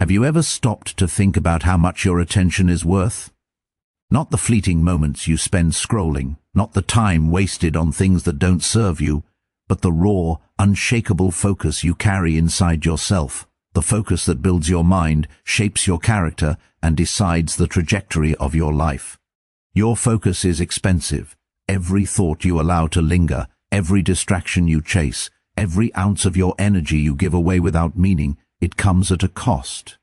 Have you ever stopped to think about how much your attention is worth? Not the fleeting moments you spend scrolling, not the time wasted on things that don't serve you, but the raw, unshakable focus you carry inside yourself, the focus that builds your mind, shapes your character, and decides the trajectory of your life. Your focus is expensive. Every thought you allow to linger, every distraction you chase, every ounce of your energy you give away without meaning, it comes at a cost.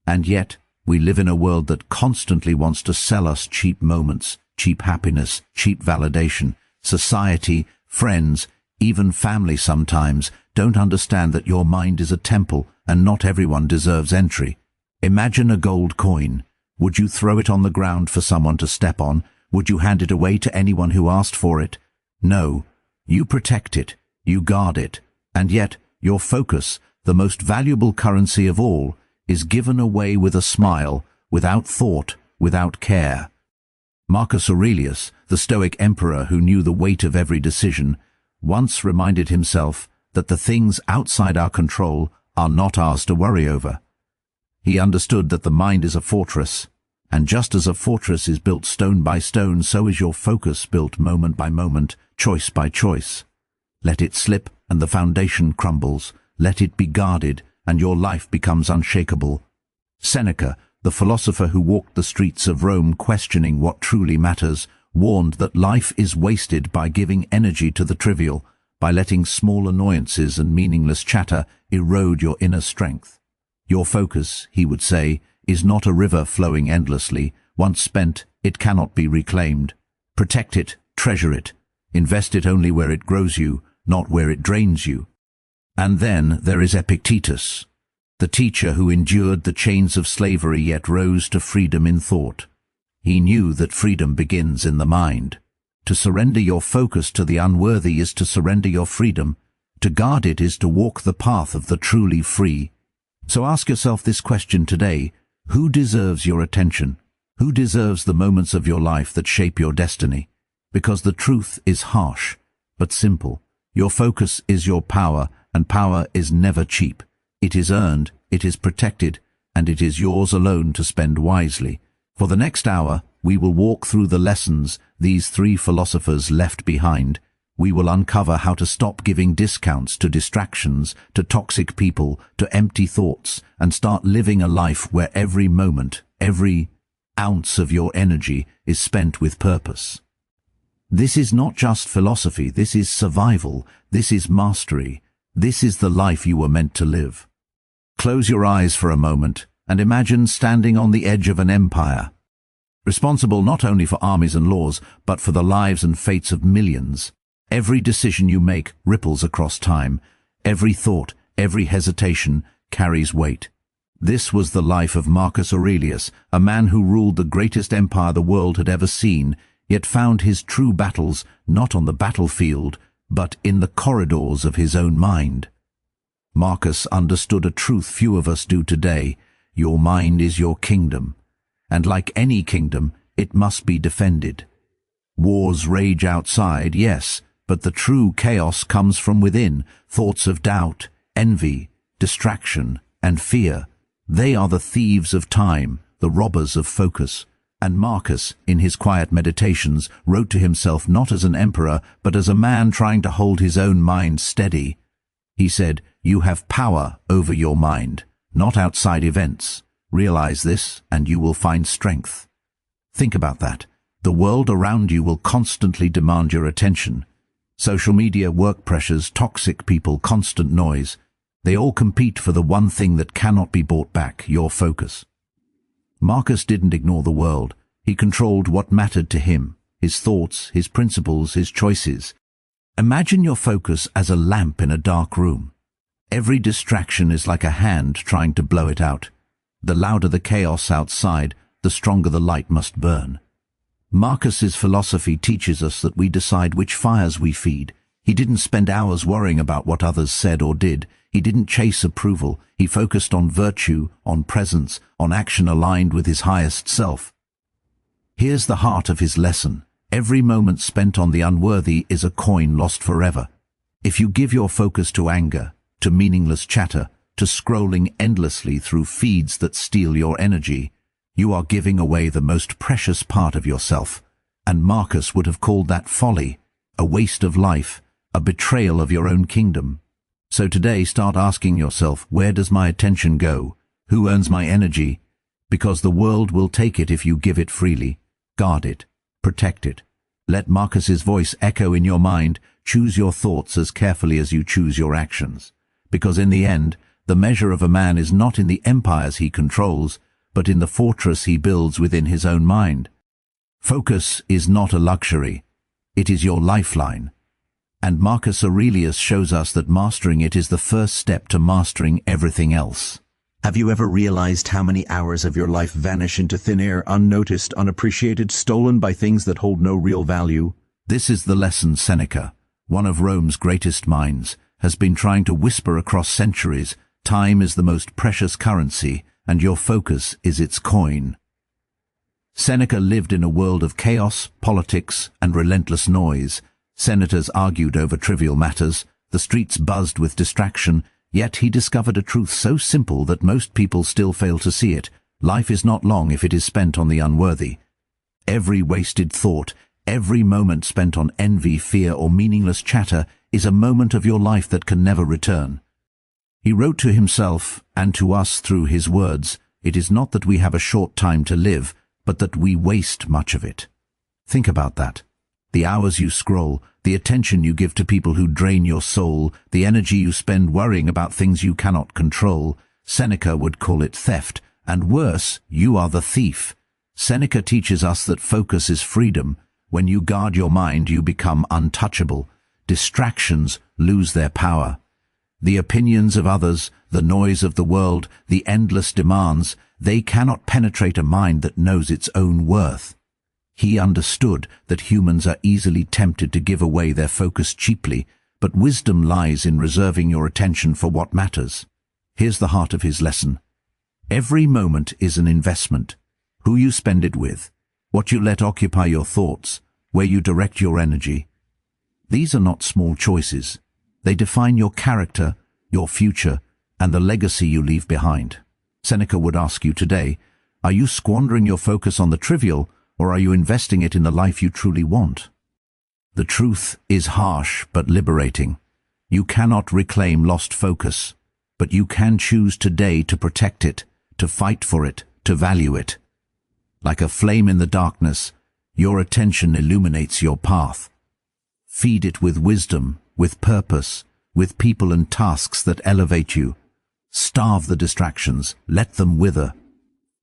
And yet, we live in a world that constantly wants to sell us cheap moments, cheap happiness, cheap validation. Society, friends, even family sometimes don't understand that your mind is a temple and not everyone deserves entry. Imagine a gold coin. Would you throw it on the ground for someone to step on? Would you hand it away to anyone who asked for it? No. You protect it, you guard it, and yet your focus, the most valuable currency of all, is given away with a smile, without thought, without care. Marcus Aurelius, the Stoic emperor who knew the weight of every decision, once reminded himself that the things outside our control are not ours to worry over. He understood that the mind is a fortress, and just as a fortress is built stone by stone, so is your focus built moment by moment, choice by choice. Let it slip and the foundation crumbles. Let it be guarded and your life becomes unshakable. Seneca, the philosopher who walked the streets of Rome questioning what truly matters, warned that life is wasted by giving energy to the trivial, by letting small annoyances and meaningless chatter erode your inner strength. Your focus, he would say, is not a river flowing endlessly. Once spent, it cannot be reclaimed. Protect it, treasure it. Invest it only where it grows you, not where it drains you. And then there is Epictetus, the teacher who endured the chains of slavery yet rose to freedom in thought. He knew that freedom begins in the mind. To surrender your focus to the unworthy is to surrender your freedom. To guard it is to walk the path of the truly free. So ask yourself this question today: who deserves your attention? Who deserves the moments of your life that shape your destiny? Because the truth is harsh, but simple. Your focus is your power, and power is never cheap. It is earned, it is protected, and it is yours alone to spend wisely. For the next hour, we will walk through the lessons these three philosophers left behind. We will uncover how to stop giving discounts to distractions, to toxic people, to empty thoughts, and start living a life where every moment, every ounce of your energy is spent with purpose. This is not just philosophy, this is survival, this is mastery, this is the life you were meant to live. Close your eyes for a moment and imagine standing on the edge of an empire, responsible not only for armies and laws, but for the lives and fates of millions. Every decision you make ripples across time. Every thought, every hesitation carries weight. This was the life of Marcus Aurelius, a man who ruled the greatest empire the world had ever seen, yet found his true battles not on the battlefield, but in the corridors of his own mind. Marcus understood a truth few of us do today: your mind is your kingdom, and like any kingdom, it must be defended. Wars rage outside, yes, but the true chaos comes from within. Thoughts of doubt, envy, distraction, and fear. They are the thieves of time, the robbers of focus. And Marcus, in his quiet meditations, wrote to himself not as an emperor, but as a man trying to hold his own mind steady. He said, "You have power over your mind, not outside events. Realize this, and you will find strength." Think about that. The world around you will constantly demand your attention. Social media, work pressures, toxic people, constant noise. They all compete for the one thing that cannot be bought back: your focus. Marcus didn't ignore the world. He controlled what mattered to him: his thoughts, his principles, his choices. Imagine your focus as a lamp in a dark room. Every distraction is like a hand trying to blow it out. The louder the chaos outside, the stronger the light must burn. Marcus's philosophy teaches us that we decide which fires we feed. He didn't spend hours worrying about what others said or did. He didn't chase approval. He focused on virtue, on presence, on action aligned with his highest self. Here's the heart of his lesson: every moment spent on the unworthy is a coin lost forever. If you give your focus to anger, to meaningless chatter, to scrolling endlessly through feeds that steal your energy, you are giving away the most precious part of yourself. And Marcus would have called that folly, a waste of life, a betrayal of your own kingdom. So today start asking yourself, where does my attention go? Who earns my energy? Because the world will take it if you give it freely. Guard it. Protect it. Let Marcus's voice echo in your mind. Choose your thoughts as carefully as you choose your actions. Because in the end, the measure of a man is not in the empires he controls, but in the fortress he builds within his own mind. Focus is not a luxury. It is your lifeline. And Marcus Aurelius shows us that mastering it is the first step to mastering everything else. Have you ever realized how many hours of your life vanish into thin air, unnoticed, unappreciated, stolen by things that hold no real value? This is the lesson Seneca, one of Rome's greatest minds, has been trying to whisper across centuries. Time is the most precious currency, and your focus is its coin. Seneca lived in a world of chaos, politics, and relentless noise. Senators argued over trivial matters, the streets buzzed with distraction, yet he discovered a truth so simple that most people still fail to see it. Life is not long if it is spent on the unworthy. Every wasted thought, every moment spent on envy, fear, or meaningless chatter is a moment of your life that can never return. He wrote to himself, and to us through his words, "It is not that we have a short time to live, but that we waste much of it." Think about that. The hours you scroll, the attention you give to people who drain your soul, the energy you spend worrying about things you cannot control. Seneca would call it theft, and worse, you are the thief. Seneca teaches us that focus is freedom. When you guard your mind, you become untouchable. Distractions lose their power. The opinions of others, the noise of the world, the endless demands, they cannot penetrate a mind that knows its own worth. He understood that humans are easily tempted to give away their focus cheaply, but wisdom lies in reserving your attention for what matters. Here's the heart of his lesson. Every moment is an investment. Who you spend it with, what you let occupy your thoughts, where you direct your energy. These are not small choices. They define your character, your future, and the legacy you leave behind. Seneca would ask you today, are you squandering your focus on the trivial, or are you investing it in the life you truly want? The truth is harsh but liberating. You cannot reclaim lost focus, but you can choose today to protect it, to fight for it, to value it. Like a flame in the darkness, your attention illuminates your path. Feed it with wisdom, with purpose, with people and tasks that elevate you. Starve the distractions, let them wither.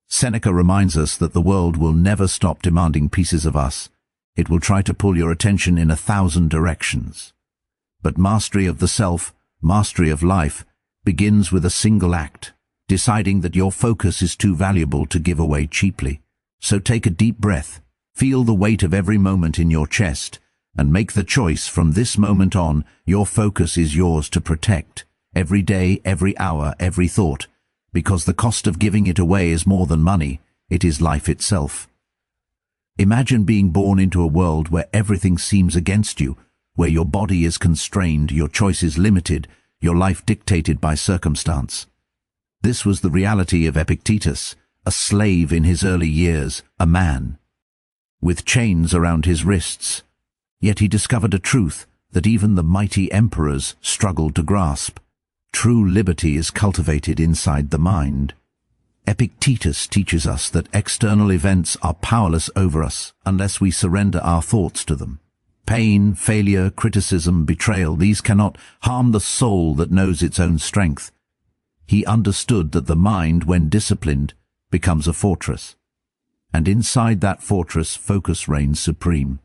Seneca reminds us that the world will never stop demanding pieces of us. It will try to pull your attention in 1,000 directions. But mastery of the self, mastery of life, begins with a single act, deciding that your focus is too valuable to give away cheaply. So take a deep breath, feel the weight of every moment in your chest, and make the choice from this moment on. Your focus is yours to protect, every day, every hour, every thought, because the cost of giving it away is more than money, it is life itself. Imagine being born into a world where everything seems against you, where your body is constrained, your choices limited, your life dictated by circumstance. This was the reality of Epictetus, a slave in his early years, a man, with chains around his wrists. Yet he discovered a truth that even the mighty emperors struggled to grasp. True liberty is cultivated inside the mind. Epictetus teaches us that external events are powerless over us unless we surrender our thoughts to them. Pain, failure, criticism, betrayal, these cannot harm the soul that knows its own strength. He understood that the mind, when disciplined, becomes a fortress. And inside that fortress, focus reigns supreme.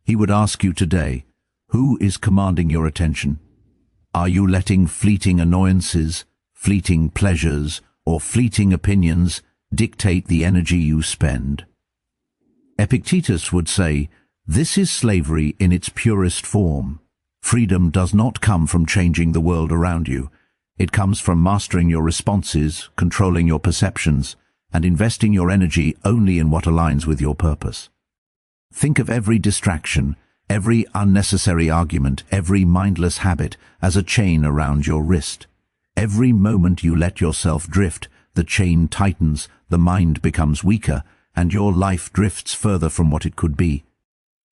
He would ask you today, who is commanding your attention? Are you letting fleeting annoyances, fleeting pleasures, or fleeting opinions dictate the energy you spend? Epictetus would say, this is slavery in its purest form. Freedom does not come from changing the world around you. It comes from mastering your responses, controlling your perceptions, and investing your energy only in what aligns with your purpose. Think of every distraction, every unnecessary argument, every mindless habit as a chain around your wrist. Every moment you let yourself drift, the chain tightens, the mind becomes weaker, and your life drifts further from what it could be.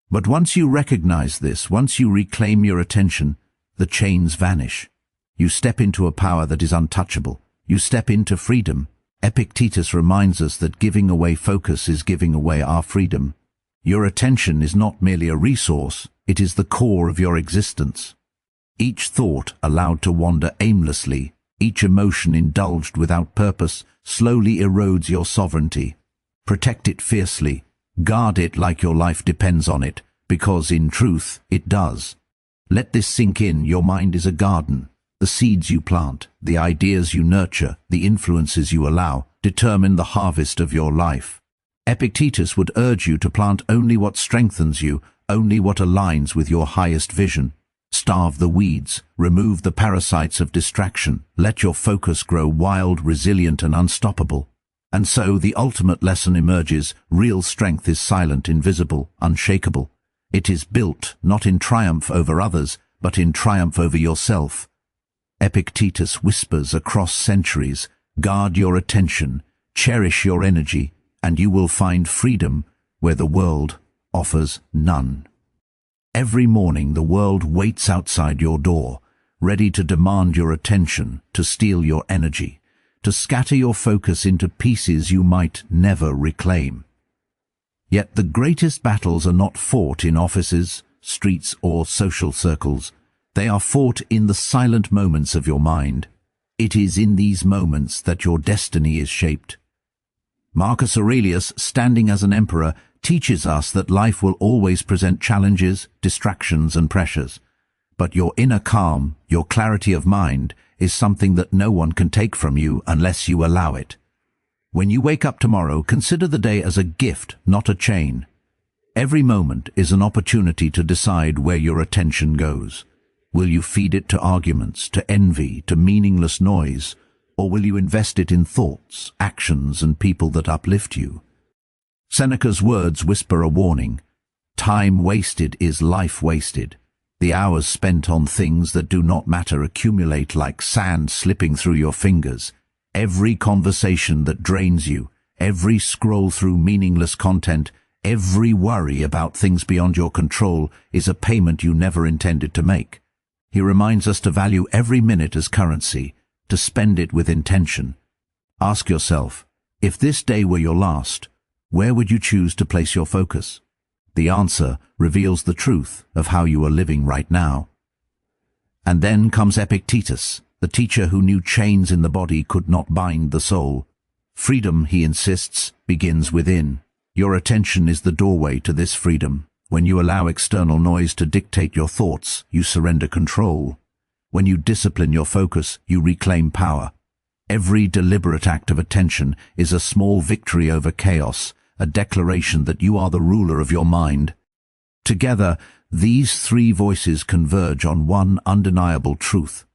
But once you recognize this, once you reclaim your attention, the chains vanish. You step into a power that is untouchable. You step into freedom. Epictetus reminds us that giving away focus is giving away our freedom. Your attention is not merely a resource, it is the core of your existence. Each thought allowed to wander aimlessly, each emotion indulged without purpose, slowly erodes your sovereignty. Protect it fiercely. Guard it like your life depends on it, because in truth it does. Let this sink in. Your mind is a garden. The seeds you plant, the ideas you nurture, the influences you allow, determine the harvest of your life. Epictetus would urge you to plant only what strengthens you, only what aligns with your highest vision. Starve the weeds, remove the parasites of distraction, let your focus grow wild, resilient and unstoppable. And so the ultimate lesson emerges: real strength is silent, invisible, unshakable. It is built not in triumph over others, but in triumph over yourself. Epictetus whispers across centuries, guard your attention, cherish your energy, and you will find freedom where the world offers none. Every morning the world waits outside your door, ready to demand your attention, to steal your energy, to scatter your focus into pieces you might never reclaim. Yet the greatest battles are not fought in offices, streets, or social circles. They are fought in the silent moments of your mind. It is in these moments that your destiny is shaped. Marcus Aurelius, standing as an emperor, teaches us that life will always present challenges, distractions, and pressures. But your inner calm, your clarity of mind, is something that no one can take from you unless you allow it. When you wake up tomorrow, consider the day as a gift, not a chain. Every moment is an opportunity to decide where your attention goes. Will you feed it to arguments, to envy, to meaningless noise, or will you invest it in thoughts, actions, and people that uplift you? Seneca's words whisper a warning. Time wasted is life wasted. The hours spent on things that do not matter accumulate like sand slipping through your fingers. Every conversation that drains you, every scroll through meaningless content, every worry about things beyond your control is a payment you never intended to make. He reminds us to value every minute as currency, to spend it with intention. Ask yourself, if this day were your last, where would you choose to place your focus? The answer reveals the truth of how you are living right now. And then comes Epictetus, the teacher who knew chains in the body could not bind the soul. Freedom, he insists, begins within. Your attention is the doorway to this freedom. When you allow external noise to dictate your thoughts, you surrender control. When you discipline your focus, you reclaim power. Every deliberate act of attention is a small victory over chaos, a declaration that you are the ruler of your mind. Together, these three voices converge on one undeniable truth.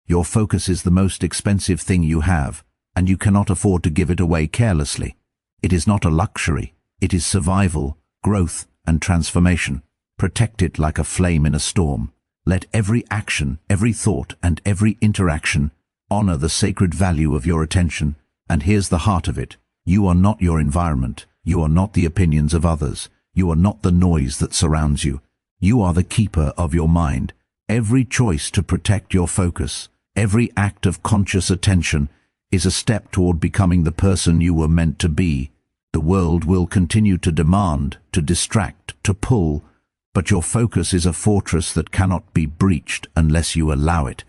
Your focus is the most expensive thing you have, and you cannot afford to give it away carelessly. It is not a luxury. It is survival, growth, and transformation. Protect it like a flame in a storm. Let every action, every thought, and every interaction honor the sacred value of your attention. And here's the heart of it. You are not your environment. You are not the opinions of others. You are not the noise that surrounds you. You are the keeper of your mind. Every choice to protect your focus, every act of conscious attention is a step toward becoming the person you were meant to be. The world will continue to demand, to distract, to pull, but your focus is a fortress that cannot be breached unless you allow it.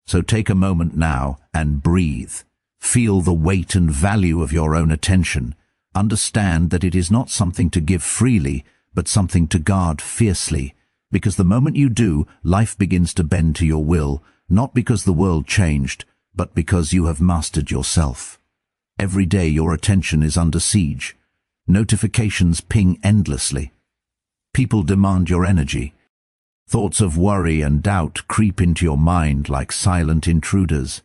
So take a moment now and breathe. Feel the weight and value of your own attention. Understand that it is not something to give freely, but something to guard fiercely. Because the moment you do, life begins to bend to your will, not because the world changed, but because you have mastered yourself. Every day your attention is under siege. Notifications ping endlessly. People demand your energy. Thoughts of worry and doubt creep into your mind like silent intruders.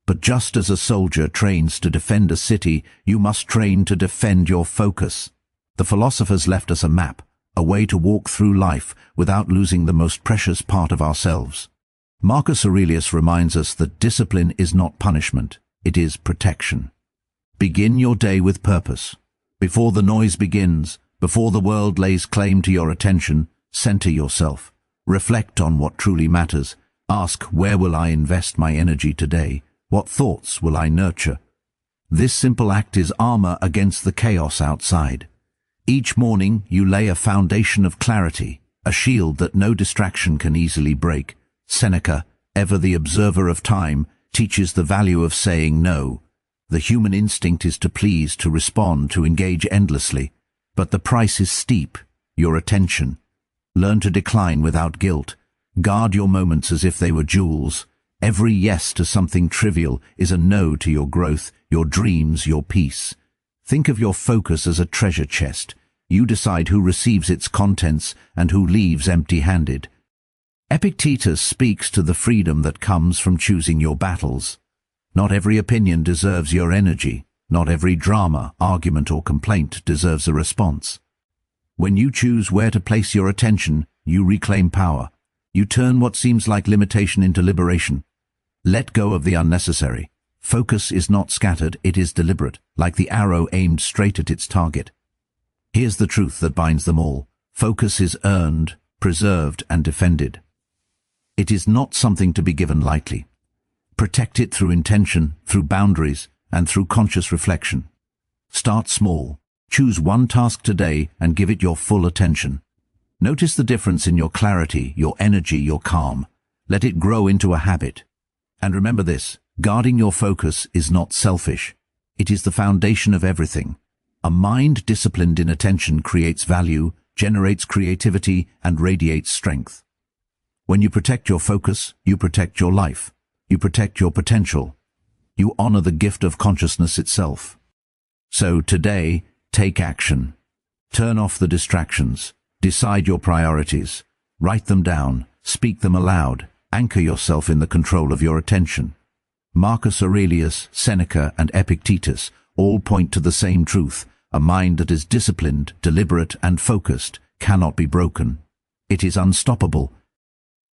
But just as a soldier trains to defend a city, you must train to defend your focus. The philosophers left us a map, a way to walk through life without losing the most precious part of ourselves. Marcus Aurelius reminds us that discipline is not punishment, it is protection. Begin your day with purpose. Before the noise begins, before the world lays claim to your attention, center yourself. Reflect on what truly matters. Ask, where will I invest my energy today? What thoughts will I nurture? This simple act is armor against the chaos outside. Each morning you lay a foundation of clarity, a shield that no distraction can easily break. Seneca, ever the observer of time, teaches the value of saying no. The human instinct is to please, to respond, to engage endlessly. But the price is steep, your attention. Learn to decline without guilt. Guard your moments as if they were jewels. Every yes to something trivial is a no to your growth, your dreams, your peace. Think of your focus as a treasure chest. You decide who receives its contents and who leaves empty-handed. Epictetus speaks to the freedom that comes from choosing your battles. Not every opinion deserves your energy. Not every drama, argument or complaint deserves a response. When you choose where to place your attention, you reclaim power. You turn what seems like limitation into liberation. Let go of the unnecessary. Focus is not scattered, it is deliberate, like the arrow aimed straight at its target. Here's the truth that binds them all. Focus is earned, preserved and defended. It is not something to be given lightly. Protect it through intention, through boundaries, and through conscious reflection. Start small. Choose one task today and give it your full attention. Notice the difference in your clarity, your energy, your calm. Let it grow into a habit. And remember this, guarding your focus is not selfish. It is the foundation of everything. A mind disciplined in attention creates value, generates creativity, and radiates strength. When you protect your focus, you protect your life. You protect your potential. You honor the gift of consciousness itself. So today, take action. Turn off the distractions. Decide your priorities. Write them down. Speak them aloud. Anchor yourself in the control of your attention. Marcus Aurelius, Seneca, and Epictetus all point to the same truth. A mind that is disciplined, deliberate, and focused cannot be broken. It is unstoppable.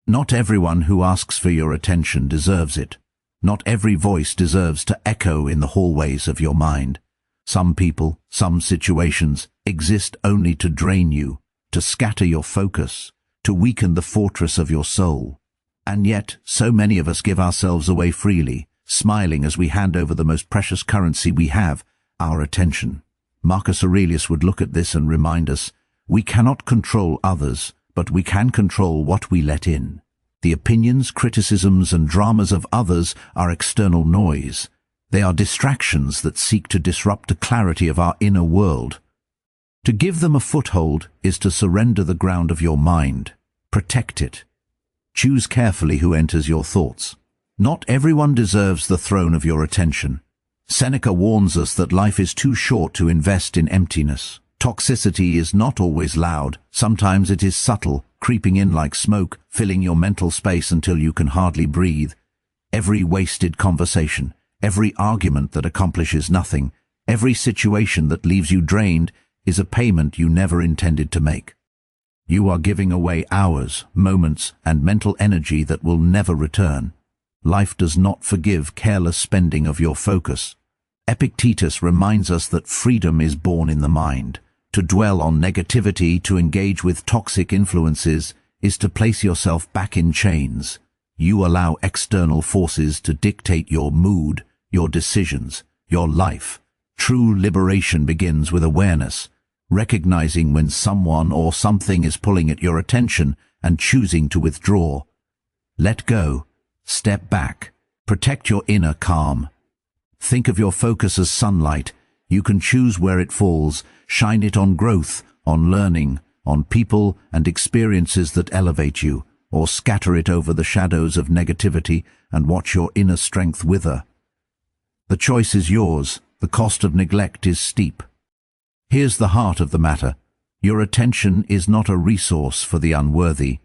Not everyone who asks for your attention deserves it. Not every voice deserves to echo in the hallways of your mind. Some people, some situations, exist only to drain you, to scatter your focus, to weaken the fortress of your soul. And yet, so many of us give ourselves away freely, smiling as we hand over the most precious currency we have, our attention. Marcus Aurelius would look at this and remind us, we cannot control others, but we can control what we let in. The opinions, criticisms, and dramas of others are external noise. They are distractions that seek to disrupt the clarity of our inner world. To give them a foothold is to surrender the ground of your mind. Protect it. Choose carefully who enters your thoughts. Not everyone deserves the throne of your attention. Seneca warns us that life is too short to invest in emptiness. Toxicity is not always loud. Sometimes it is subtle, creeping in like smoke, filling your mental space until you can hardly breathe. Every wasted conversation, every argument that accomplishes nothing, every situation that leaves you drained is a payment you never intended to make. You are giving away hours, moments, and mental energy that will never return. Life does not forgive careless spending of your focus. Epictetus reminds us that freedom is born in the mind. To dwell on negativity, to engage with toxic influences, is to place yourself back in chains. You allow external forces to dictate your mood, your decisions, your life. True liberation begins with awareness, recognizing when someone or something is pulling at your attention and choosing to withdraw. Let go. Step back. Protect your inner calm. Think of your focus as sunlight. You can choose where it falls, shine it on growth, on learning, on people and experiences that elevate you, or scatter it over the shadows of negativity and watch your inner strength wither. The choice is yours. The cost of neglect is steep. Here's the heart of the matter. Your attention is not a resource for the unworthy.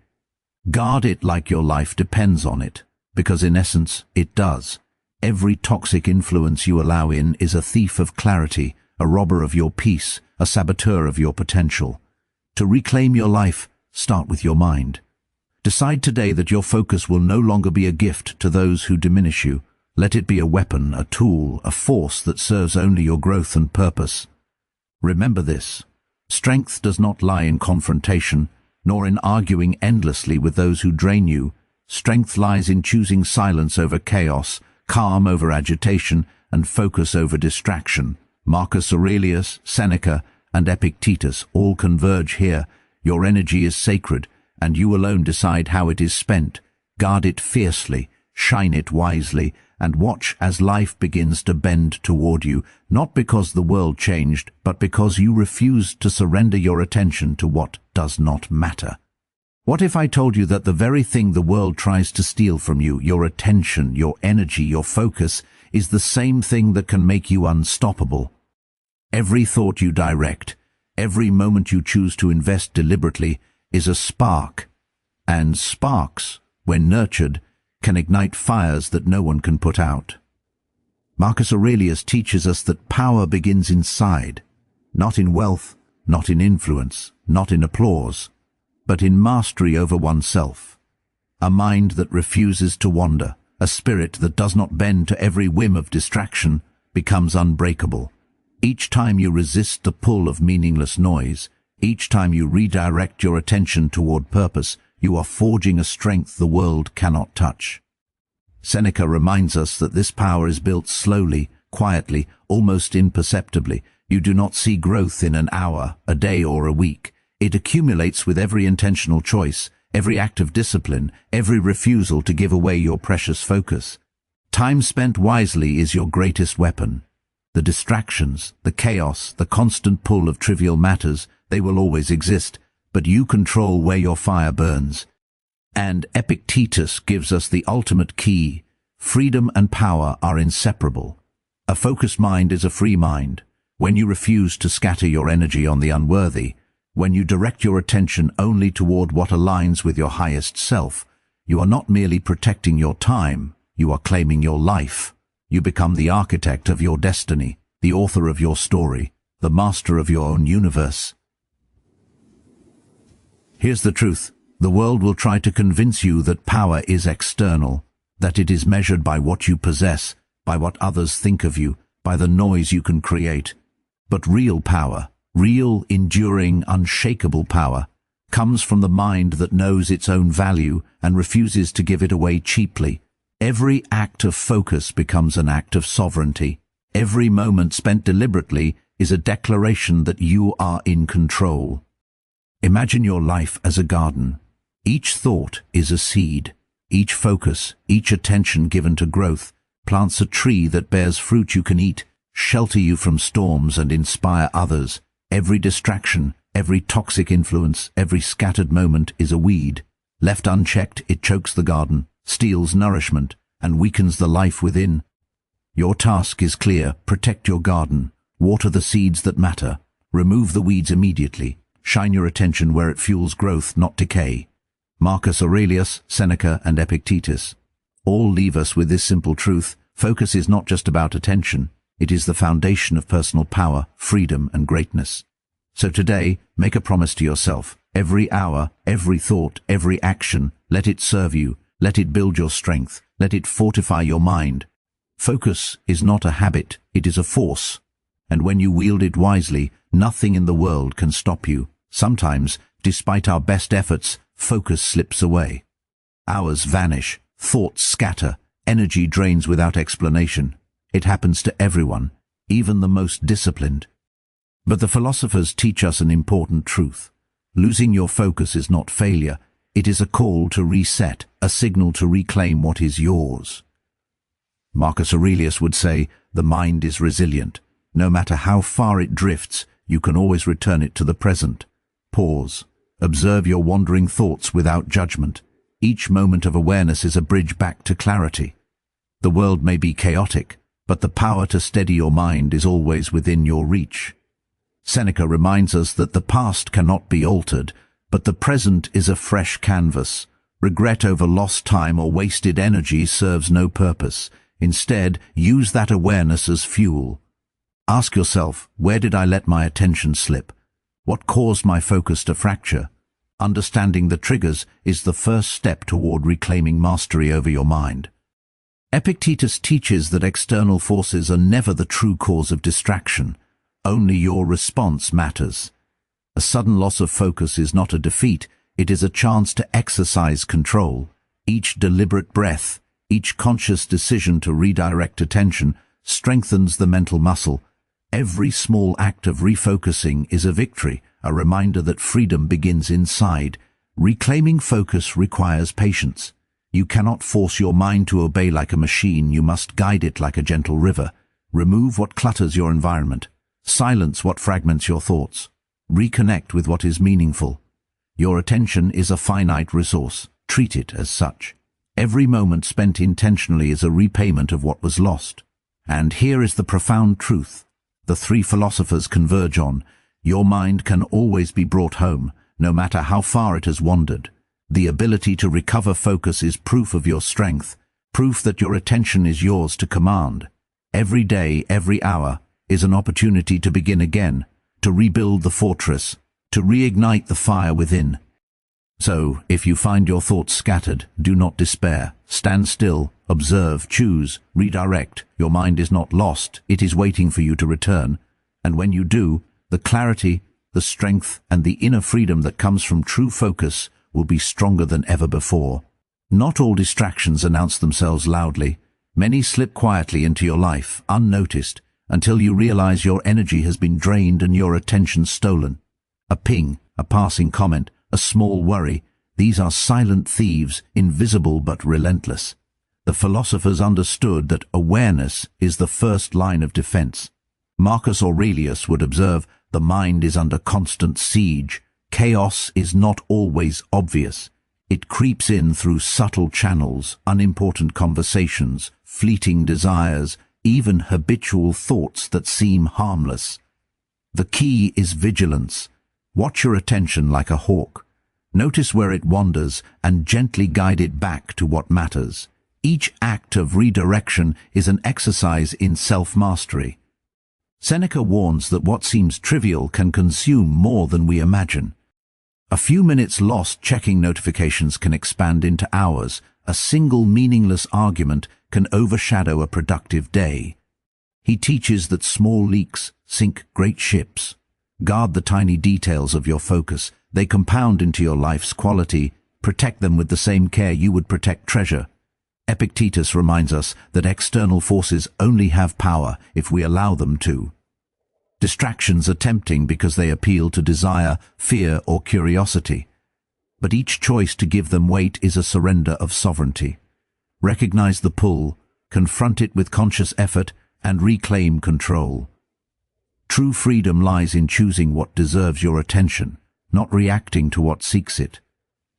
Guard it like your life depends on it, because in essence, it does. Every toxic influence you allow in is a thief of clarity, a robber of your peace, a saboteur of your potential. To reclaim your life, start with your mind. Decide today that your focus will no longer be a gift to those who diminish you. Let it be a weapon, a tool, a force that serves only your growth and purpose. Remember this: strength does not lie in confrontation, nor in arguing endlessly with those who drain you. Strength lies in choosing silence over chaos, calm over agitation, and focus over distraction. Marcus Aurelius, Seneca, and Epictetus all converge here. Your energy is sacred, and you alone decide how it is spent. Guard it fiercely, shine it wisely, and watch as life begins to bend toward you, not because the world changed, but because you refused to surrender your attention to what does not matter. What if I told you that the very thing the world tries to steal from you, your attention, your energy, your focus, is the same thing that can make you unstoppable? Every thought you direct, every moment you choose to invest deliberately, is a spark, and sparks, when nurtured, can ignite fires that no one can put out. Marcus Aurelius teaches us that power begins inside, not in wealth, not in influence, not in applause, but in mastery over oneself. A mind that refuses to wander, a spirit that does not bend to every whim of distraction, becomes unbreakable. Each time you resist the pull of meaningless noise, each time you redirect your attention toward purpose, you are forging a strength the world cannot touch. Seneca reminds us that this power is built slowly, quietly, almost imperceptibly. You do not see growth in an hour, a day, or a week. It accumulates with every intentional choice, every act of discipline, every refusal to give away your precious focus. Time spent wisely is your greatest weapon. The distractions, the chaos, the constant pull of trivial matters, they will always exist, but you control where your fire burns. And Epictetus gives us the ultimate key: freedom and power are inseparable. A focused mind is a free mind. When you refuse to scatter your energy on the unworthy, when you direct your attention only toward what aligns with your highest self, you are not merely protecting your time, you are claiming your life. You become the architect of your destiny, the author of your story, the master of your own universe. Here's the truth: the world will try to convince you that power is external, that it is measured by what you possess, by what others think of you, by the noise you can create. But real power, real, enduring, unshakable power, comes from the mind that knows its own value and refuses to give it away cheaply. Every act of focus becomes an act of sovereignty. Every moment spent deliberately is a declaration that you are in control. Imagine your life as a garden. Each thought is a seed. Each focus, each attention given to growth, plants a tree that bears fruit you can eat, shelter you from storms, and inspire others. Every distraction, every toxic influence, every scattered moment is a weed. Left unchecked, it chokes the garden, steals nourishment, and weakens the life within. Your task is clear: protect your garden, water the seeds that matter, remove the weeds immediately, shine your attention where it fuels growth, not decay. Marcus Aurelius, Seneca, and Epictetus all leave us with this simple truth: focus is not just about attention, it is the foundation of personal power, freedom, and greatness. So today, make a promise to yourself: every hour, every thought, every action, let it serve you, let it build your strength, let it fortify your mind. Focus is not a habit, it is a force, and when you wield it wisely, nothing in the world can stop you. Sometimes, despite our best efforts, focus slips away. Hours vanish, thoughts scatter, energy drains without explanation. It happens to everyone, even the most disciplined. But the philosophers teach us an important truth: losing your focus is not failure, it is a call to reset, a signal to reclaim what is yours. Marcus Aurelius would say, the mind is resilient. No matter how far it drifts, you can always return it to the present. Pause. Observe your wandering thoughts without judgment. Each moment of awareness is a bridge back to clarity. The world may be chaotic, but the power to steady your mind is always within your reach. Seneca reminds us that the past cannot be altered, but the present is a fresh canvas. Regret over lost time or wasted energy serves no purpose. Instead, use that awareness as fuel. Ask yourself, where did I let my attention slip? What caused my focus to fracture? Understanding the triggers is the first step toward reclaiming mastery over your mind. Epictetus teaches that external forces are never the true cause of distraction. Only your response matters. A sudden loss of focus is not a defeat, it is a chance to exercise control. Each deliberate breath, each conscious decision to redirect attention strengthens the mental muscle. Every small act of refocusing is a victory, a reminder that freedom begins inside. Reclaiming focus requires patience. You cannot force your mind to obey like a machine, you must guide it like a gentle river. Remove what clutters your environment. Silence what fragments your thoughts. Reconnect with what is meaningful. Your attention is a finite resource. Treat it as such. Every moment spent intentionally is a repayment of what was lost. And here is the profound truth. The three philosophers converge on: your mind can always be brought home, no matter how far it has wandered. The ability to recover focus is proof of your strength, proof that your attention is yours to command. Every day, every hour, is an opportunity to begin again, to rebuild the fortress, to reignite the fire within. So, if you find your thoughts scattered, do not despair. Stand still, observe, choose, redirect. Your mind is not lost, it is waiting for you to return. And when you do, the clarity, the strength, and the inner freedom that comes from true focus will be stronger than ever before. Not all distractions announce themselves loudly. Many slip quietly into your life, unnoticed, until you realize your energy has been drained and your attention stolen. A ping, a passing comment, a small worry, these are silent thieves, invisible but relentless. The philosophers understood that awareness is the first line of defense. Marcus Aurelius would observe, the mind is under constant siege. Chaos is not always obvious. It creeps in through subtle channels, unimportant conversations, fleeting desires, even habitual thoughts that seem harmless. The key is vigilance. Watch your attention like a hawk. Notice where it wanders and gently guide it back to what matters. Each act of redirection is an exercise in self-mastery. Seneca warns that what seems trivial can consume more than we imagine. A few minutes lost checking notifications can expand into hours. A single meaningless argument can overshadow a productive day. He teaches that small leaks sink great ships. Guard the tiny details of your focus. They compound into your life's quality. Protect them with the same care you would protect treasure. Epictetus reminds us that external forces only have power if we allow them to. Distractions are tempting because they appeal to desire, fear, or curiosity. But each choice to give them weight is a surrender of sovereignty. Recognize the pull, confront it with conscious effort, and reclaim control. True freedom lies in choosing what deserves your attention, not reacting to what seeks it.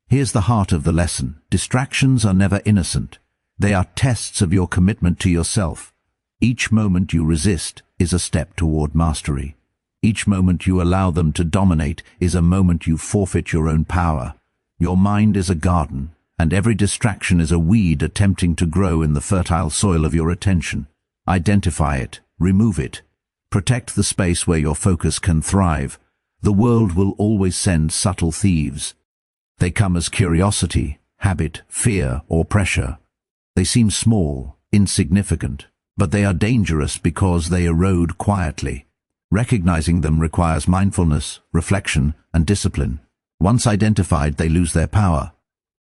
Here's the heart of the lesson. Distractions are never innocent. They are tests of your commitment to yourself. Each moment you resist is a step toward mastery. Each moment you allow them to dominate is a moment you forfeit your own power. Your mind is a garden, and every distraction is a weed attempting to grow in the fertile soil of your attention. Identify it, remove it. Protect the space where your focus can thrive. The world will always send subtle thieves. They come as curiosity, habit, fear, or pressure. They seem small, insignificant, but they are dangerous because they erode quietly. Recognizing them requires mindfulness, reflection, and discipline. Once identified, they lose their power.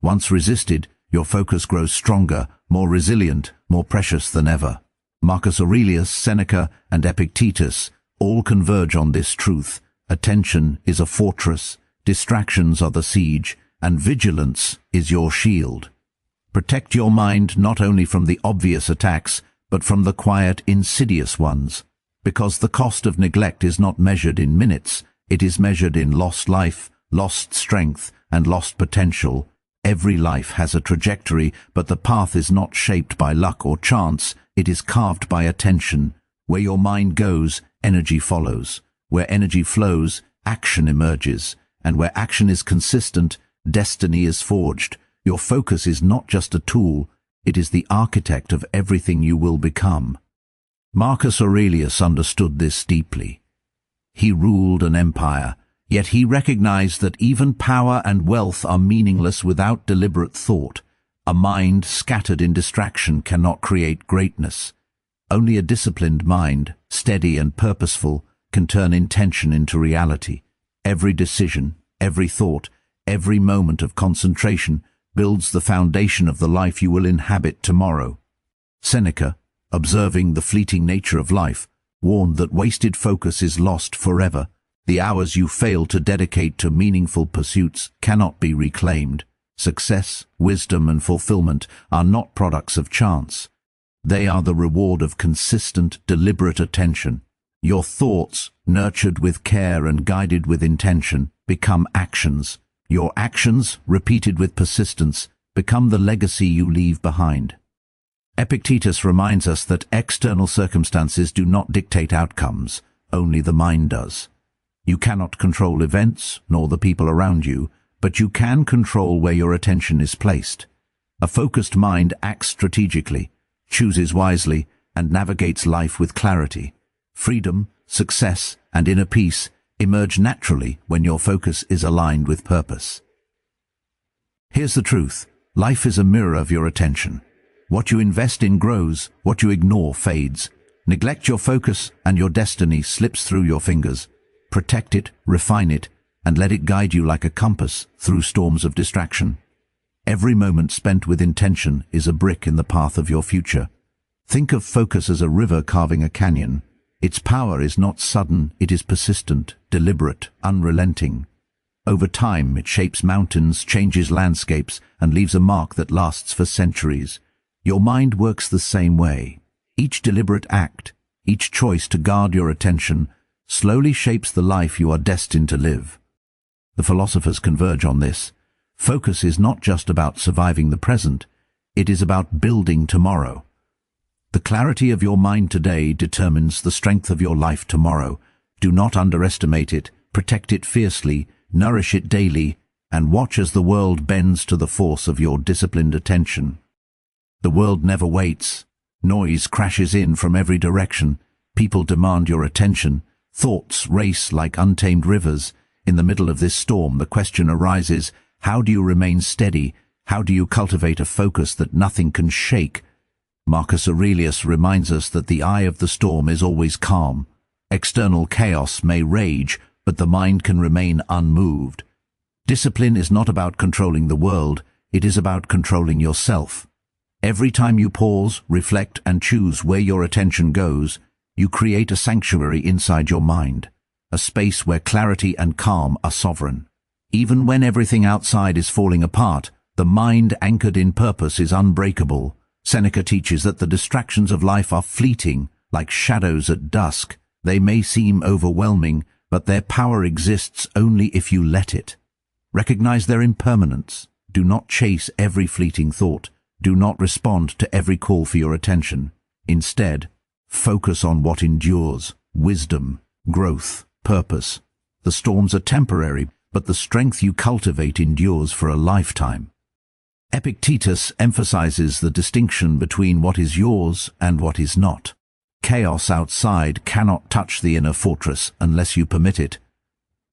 Once resisted, your focus grows stronger, more resilient, more precious than ever. Marcus Aurelius, Seneca, and Epictetus all converge on this truth. Attention is a fortress, distractions are the siege, and vigilance is your shield. Protect your mind not only from the obvious attacks, but from the quiet, insidious ones. Because the cost of neglect is not measured in minutes, it is measured in lost life, lost strength, and lost potential. Every life has a trajectory, but the path is not shaped by luck or chance, it is carved by attention. Where your mind goes, energy follows. Where energy flows, action emerges. And where action is consistent, destiny is forged. Your focus is not just a tool, it is the architect of everything you will become. Marcus Aurelius understood this deeply. He ruled an empire, Yet he recognized that even power and wealth are meaningless without deliberate thought. A mind scattered in distraction cannot create greatness. Only a disciplined mind, steady and purposeful, can turn intention into reality. Every decision, every thought, every moment of concentration builds the foundation of the life you will inhabit tomorrow. Seneca, observing the fleeting nature of life, warned that wasted focus is lost forever. The hours you fail to dedicate to meaningful pursuits cannot be reclaimed. Success, wisdom, and fulfillment are not products of chance. They are the reward of consistent, deliberate attention. Your thoughts, nurtured with care and guided with intention, become actions. Your actions, repeated with persistence, become the legacy you leave behind. Epictetus reminds us that external circumstances do not dictate outcomes, only the mind does. You cannot control events, nor the people around you, but you can control where your attention is placed. A focused mind acts strategically, chooses wisely, and navigates life with clarity. Freedom, success, and inner peace emerge naturally when your focus is aligned with purpose. Here's the truth. Life is a mirror of your attention. What you invest in grows, what you ignore fades. Neglect your focus and your destiny slips through your fingers. Protect it, refine it, and let it guide you like a compass through storms of distraction. Every moment spent with intention is a brick in the path of your future. Think of focus as a river carving a canyon. Its power is not sudden, it is persistent, deliberate, unrelenting. Over time, it shapes mountains, changes landscapes, and leaves a mark that lasts for centuries. Your mind works the same way. Each deliberate act, each choice to guard your attention, slowly shapes the life you are destined to live. The philosophers converge on this. Focus is not just about surviving the present, it is about building tomorrow. The clarity of your mind today determines the strength of your life tomorrow. Do not underestimate it, protect it fiercely, nourish it daily, and watch as the world bends to the force of your disciplined attention. The world never waits. Noise crashes in from every direction. People demand your attention. Thoughts race like untamed rivers. In the middle of this storm, the question arises, how do you remain steady? How do you cultivate a focus that nothing can shake? Marcus Aurelius reminds us that the eye of the storm is always calm. External chaos may rage, but the mind can remain unmoved. Discipline is not about controlling the world, it is about controlling yourself. Every time you pause, reflect, and choose where your attention goes, you create a sanctuary inside your mind, a space where clarity and calm are sovereign. Even when everything outside is falling apart, the mind anchored in purpose is unbreakable. Seneca teaches that the distractions of life are fleeting, like shadows at dusk. They may seem overwhelming, but their power exists only if you let it. Recognize their impermanence. Do not chase every fleeting thought. Do not respond to every call for your attention. Instead, focus on what endures: wisdom, growth, purpose. The storms are temporary, but the strength you cultivate endures for a lifetime. Epictetus emphasizes the distinction between what is yours and what is not. Chaos outside cannot touch the inner fortress unless you permit it.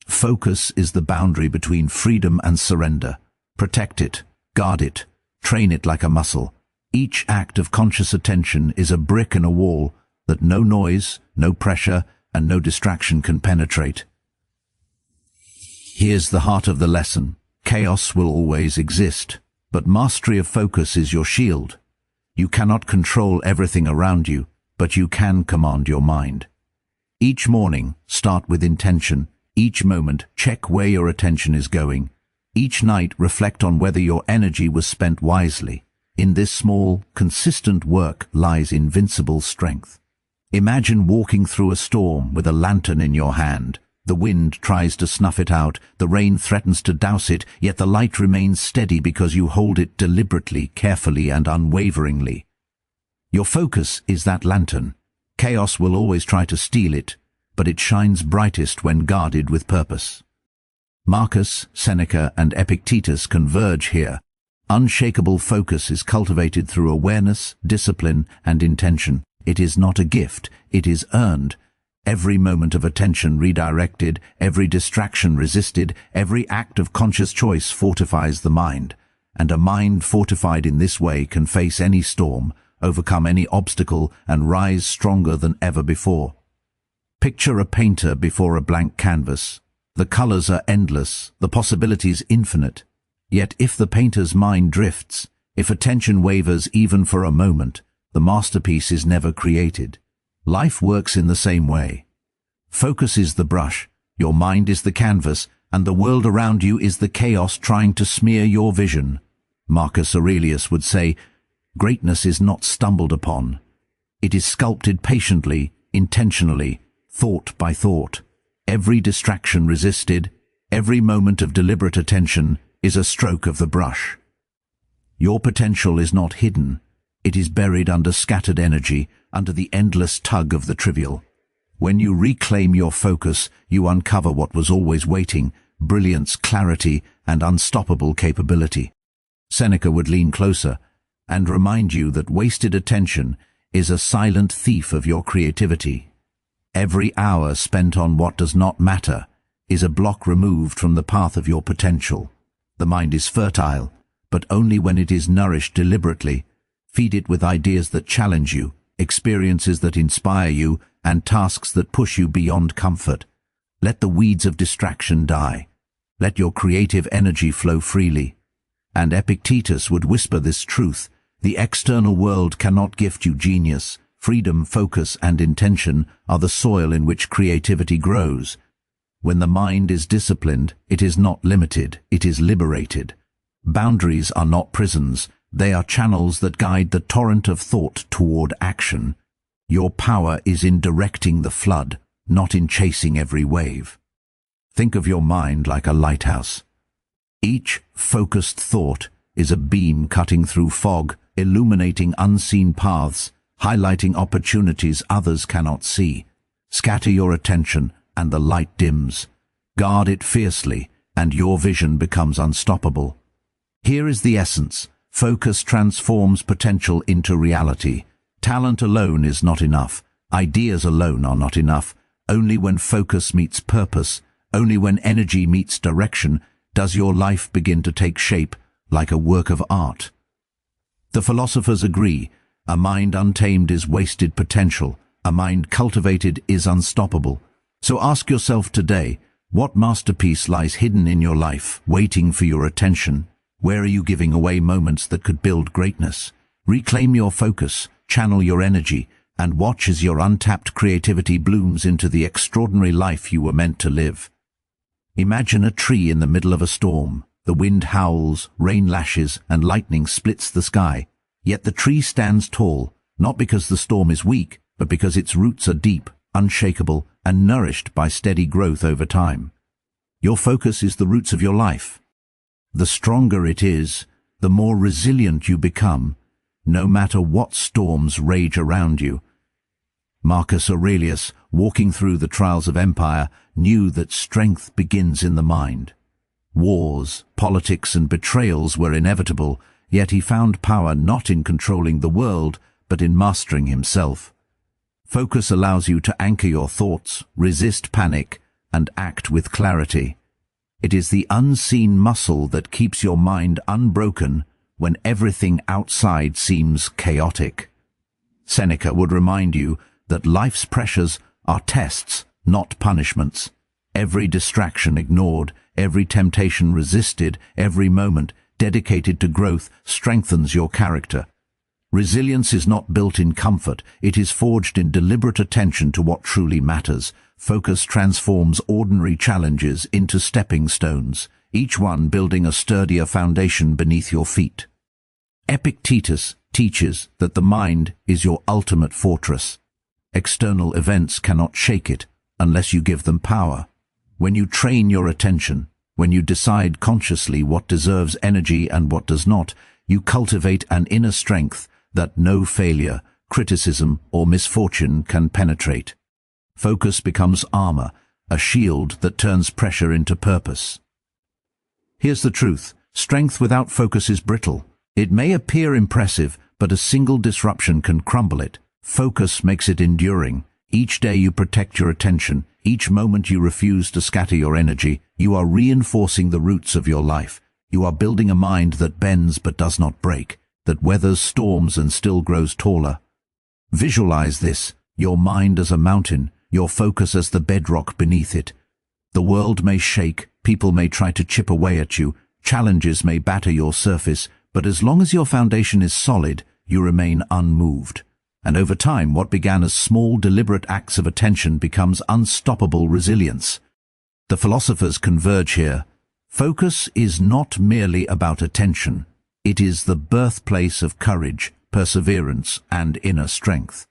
Focus is the boundary between freedom and surrender. Protect it, guard it, train it like a muscle. Each act of conscious attention is a brick in a wall that no noise, no pressure, and no distraction can penetrate. Here's the heart of the lesson. Chaos will always exist, but mastery of focus is your shield. You cannot control everything around you, but you can command your mind. Each morning, start with intention. Each moment, check where your attention is going. Each night, reflect on whether your energy was spent wisely. In this small, consistent work lies invincible strength. Imagine walking through a storm with a lantern in your hand. The wind tries to snuff it out, the rain threatens to douse it, yet the light remains steady because you hold it deliberately, carefully, and unwaveringly. Your focus is that lantern. Chaos will always try to steal it, but it shines brightest when guarded with purpose. Marcus, Seneca, and Epictetus converge here. Unshakable focus is cultivated through awareness, discipline, and intention. It is not a gift, it is earned. Every moment of attention redirected, every distraction resisted, every act of conscious choice fortifies the mind. And a mind fortified in this way can face any storm, overcome any obstacle, and rise stronger than ever before. Picture a painter before a blank canvas. The colors are endless, the possibilities infinite. Yet if the painter's mind drifts, if attention wavers even for a moment, the masterpiece is never created. Life works in the same way. Focus is the brush, your mind is the canvas, and the world around you is the chaos trying to smear your vision. Marcus Aurelius would say, "Greatness is not stumbled upon. It is sculpted patiently, intentionally, thought by thought. Every distraction resisted, every moment of deliberate attention is a stroke of the brush." Your potential is not hidden. It is buried under scattered energy, under the endless tug of the trivial. When you reclaim your focus, you uncover what was always waiting: brilliance, clarity, and unstoppable capability. Seneca would lean closer and remind you that wasted attention is a silent thief of your creativity. Every hour spent on what does not matter is a block removed from the path of your potential. The mind is fertile, but only when it is nourished deliberately. Feed it with ideas that challenge you, experiences that inspire you, and tasks that push you beyond comfort. Let the weeds of distraction die. Let your creative energy flow freely. And Epictetus would whisper this truth: the external world cannot gift you genius. Freedom, focus, and intention are the soil in which creativity grows. When the mind is disciplined, it is not limited, it is liberated. Boundaries are not prisons, they are channels that guide the torrent of thought toward action. Your power is in directing the flood, not in chasing every wave. Think of your mind like a lighthouse. Each focused thought is a beam cutting through fog, illuminating unseen paths, highlighting opportunities others cannot see. Scatter your attention, and the light dims. Guard it fiercely, and your vision becomes unstoppable. Here is the essence. Focus transforms potential into reality. Talent alone is not enough. Ideas alone are not enough. Only when focus meets purpose, only when energy meets direction, does your life begin to take shape like a work of art. The philosophers agree. A mind untamed is wasted potential. A mind cultivated is unstoppable. So ask yourself today, what masterpiece lies hidden in your life, waiting for your attention? Where are you giving away moments that could build greatness? Reclaim your focus, channel your energy, and watch as your untapped creativity blooms into the extraordinary life you were meant to live. Imagine a tree in the middle of a storm. The wind howls, rain lashes, and lightning splits the sky. Yet the tree stands tall, not because the storm is weak, but because its roots are deep, unshakable, and nourished by steady growth over time. Your focus is the roots of your life. The stronger it is, the more resilient you become, no matter what storms rage around you. Marcus Aurelius, walking through the trials of empire, knew that strength begins in the mind. Wars, politics, and betrayals were inevitable, yet he found power not in controlling the world, but in mastering himself. Focus allows you to anchor your thoughts, resist panic, and act with clarity. It is the unseen muscle that keeps your mind unbroken when everything outside seems chaotic. Seneca would remind you that life's pressures are tests, not punishments. Every distraction ignored, every temptation resisted, every moment dedicated to growth strengthens your character. Resilience is not built in comfort, it is forged in deliberate attention to what truly matters. Focus transforms ordinary challenges into stepping stones, each one building a sturdier foundation beneath your feet. Epictetus teaches that the mind is your ultimate fortress. External events cannot shake it unless you give them power. When you train your attention, when you decide consciously what deserves energy and what does not, you cultivate an inner strength that no failure, criticism, or misfortune can penetrate. Focus becomes armor, a shield that turns pressure into purpose. Here's the truth. Strength without focus is brittle. It may appear impressive, but a single disruption can crumble it. Focus makes it enduring. Each day you protect your attention, each moment you refuse to scatter your energy, you are reinforcing the roots of your life. You are building a mind that bends but does not break, that weathers storms and still grows taller. Visualize this, your mind as a mountain, your focus as the bedrock beneath it. The world may shake, people may try to chip away at you, challenges may batter your surface, but as long as your foundation is solid, you remain unmoved. And over time, what began as small, deliberate acts of attention becomes unstoppable resilience. The philosophers converge here. Focus is not merely about attention. It is the birthplace of courage, perseverance, and inner strength.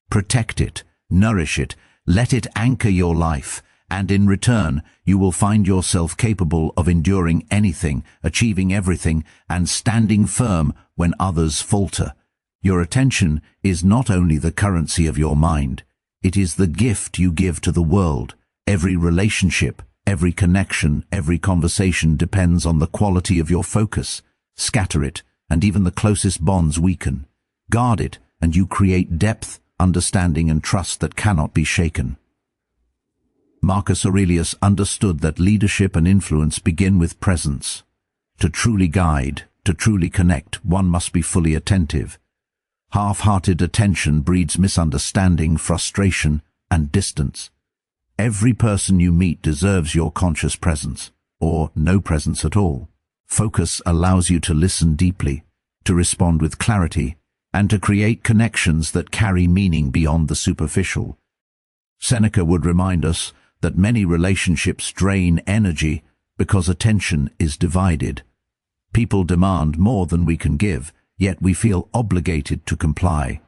Protect it, nourish it, let it anchor your life, and in return, you will find yourself capable of enduring anything, achieving everything, and standing firm when others falter. Your attention is not only the currency of your mind, it is the gift you give to the world. Every relationship, every connection, every conversation depends on the quality of your focus. Scatter it, and even the closest bonds weaken. Guard it, and you create depth, understanding, and trust that cannot be shaken. Marcus Aurelius understood that leadership and influence begin with presence. To truly guide, to truly connect, one must be fully attentive. Half-hearted attention breeds misunderstanding, frustration, and distance. Every person you meet deserves your conscious presence, or no presence at all. Focus allows you to listen deeply, to respond with clarity, and to create connections that carry meaning beyond the superficial. Seneca would remind us that many relationships drain energy because attention is divided. People demand more than we can give, yet we feel obligated to comply.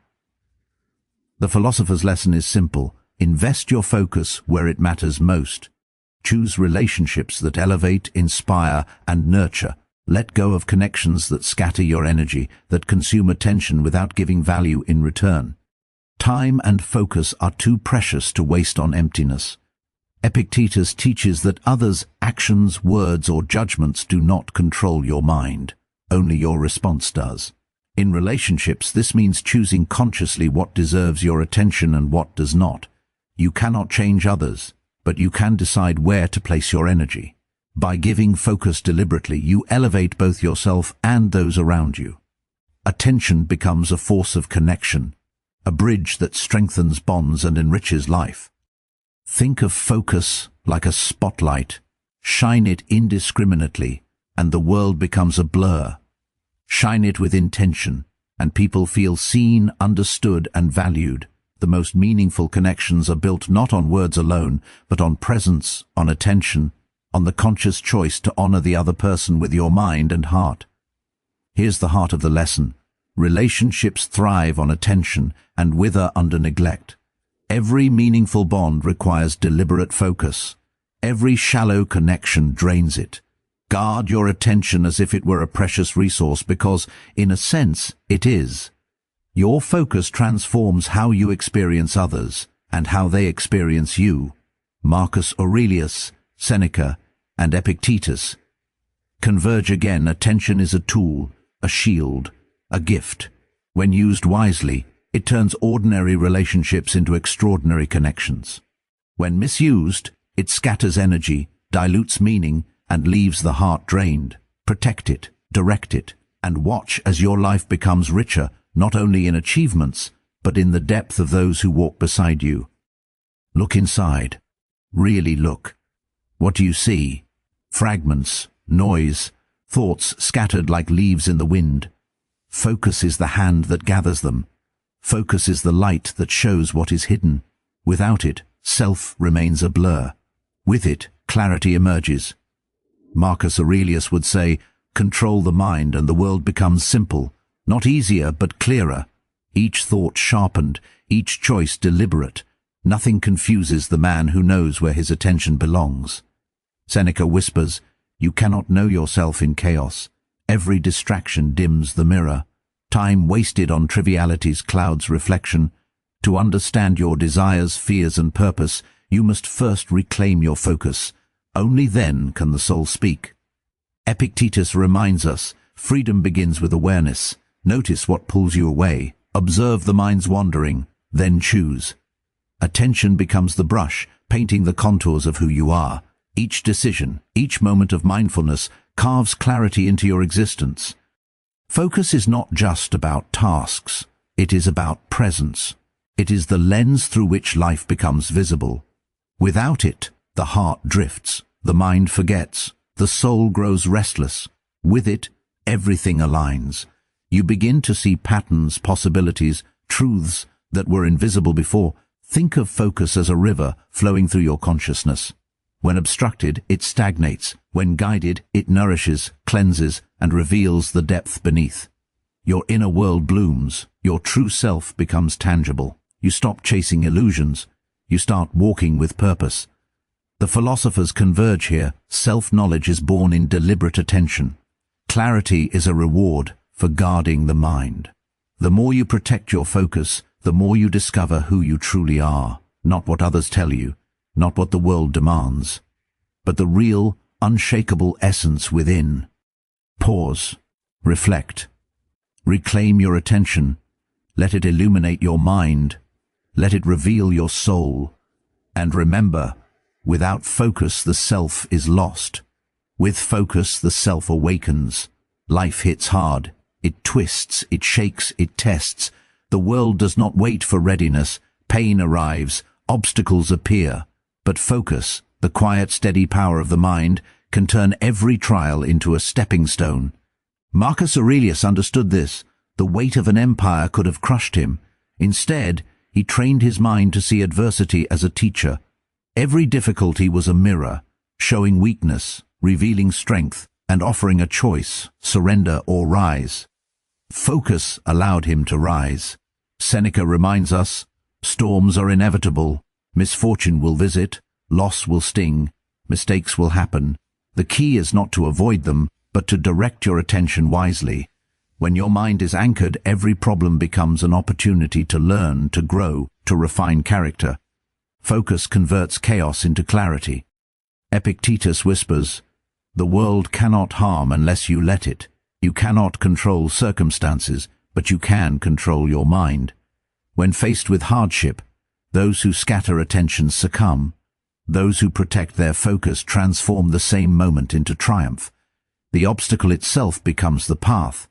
The philosopher's lesson is simple. Invest your focus where it matters most. Choose relationships that elevate, inspire, and nurture. Let go of connections that scatter your energy, that consume attention without giving value in return. Time and focus are too precious to waste on emptiness. Epictetus teaches that others' actions, words, or judgments do not control your mind. Only your response does. In relationships, this means choosing consciously what deserves your attention and what does not. You cannot change others, but you can decide where to place your energy. By giving focus deliberately, you elevate both yourself and those around you. Attention becomes a force of connection, a bridge that strengthens bonds and enriches life. Think of focus like a spotlight. Shine it indiscriminately, and the world becomes a blur. Shine it with intention, and people feel seen, understood, and valued. The most meaningful connections are built not on words alone, but on presence, on attention, on the conscious choice to honor the other person with your mind and heart. Here's the heart of the lesson. Relationships thrive on attention and wither under neglect. Every meaningful bond requires deliberate focus. Every shallow connection drains it. Guard your attention as if it were a precious resource because, in a sense, it is. Your focus transforms how you experience others and how they experience you. Marcus Aurelius, Seneca, and Epictetus converge again. Attention is a tool, a shield, a gift. When used wisely, it turns ordinary relationships into extraordinary connections. When misused, it scatters energy, dilutes meaning, and leaves the heart drained. Protect it, direct it, and watch as your life becomes richer, not only in achievements, but in the depth of those who walk beside you. Look inside. Really look. What do you see? Fragments, noise, thoughts scattered like leaves in the wind. Focus is the hand that gathers them. Focus is the light that shows what is hidden. Without it, self remains a blur. With it, clarity emerges. Marcus Aurelius would say, control the mind and the world becomes simple, not easier but clearer. Each thought sharpened, each choice deliberate. Nothing confuses the man who knows where his attention belongs. Seneca whispers, you cannot know yourself in chaos. Every distraction dims the mirror. Time wasted on trivialities clouds reflection. To understand your desires, fears, and purpose, you must first reclaim your focus. Only then can the soul speak. Epictetus reminds us, freedom begins with awareness. Notice what pulls you away. Observe the mind's wandering, then choose. Attention becomes the brush, painting the contours of who you are. Each decision, each moment of mindfulness carves clarity into your existence. Focus is not just about tasks. It is about presence. It is the lens through which life becomes visible. Without it, the heart drifts, the mind forgets, the soul grows restless. With it, everything aligns. You begin to see patterns, possibilities, truths that were invisible before. Think of focus as a river flowing through your consciousness. When obstructed, it stagnates. When guided, it nourishes, cleanses, and reveals the depth beneath. Your inner world blooms. Your true self becomes tangible. You stop chasing illusions. You start walking with purpose. The philosophers converge here. Self-knowledge is born in deliberate attention. Clarity is a reward for guarding the mind. The more you protect your focus, the more you discover who you truly are, not what others tell you, not what the world demands, but the real, unshakable essence within. Pause. Reflect. Reclaim your attention. Let it illuminate your mind. Let it reveal your soul. And remember, without focus the self is lost. With focus the self awakens. Life hits hard. It twists, it shakes, it tests. The world does not wait for readiness. Pain arrives, obstacles appear. But focus, the quiet, steady power of the mind, can turn every trial into a stepping stone. Marcus Aurelius understood this. The weight of an empire could have crushed him. Instead, he trained his mind to see adversity as a teacher. Every difficulty was a mirror, showing weakness, revealing strength, and offering a choice, surrender or rise. Focus allowed him to rise. Seneca reminds us, storms are inevitable. Misfortune will visit, loss will sting, mistakes will happen. The key is not to avoid them, but to direct your attention wisely. When your mind is anchored, every problem becomes an opportunity to learn, to grow, to refine character. Focus converts chaos into clarity. Epictetus whispers, "The world cannot harm unless you let it. You cannot control circumstances, but you can control your mind." When faced with hardship, those who scatter attention succumb. Those who protect their focus transform the same moment into triumph. The obstacle itself becomes the path.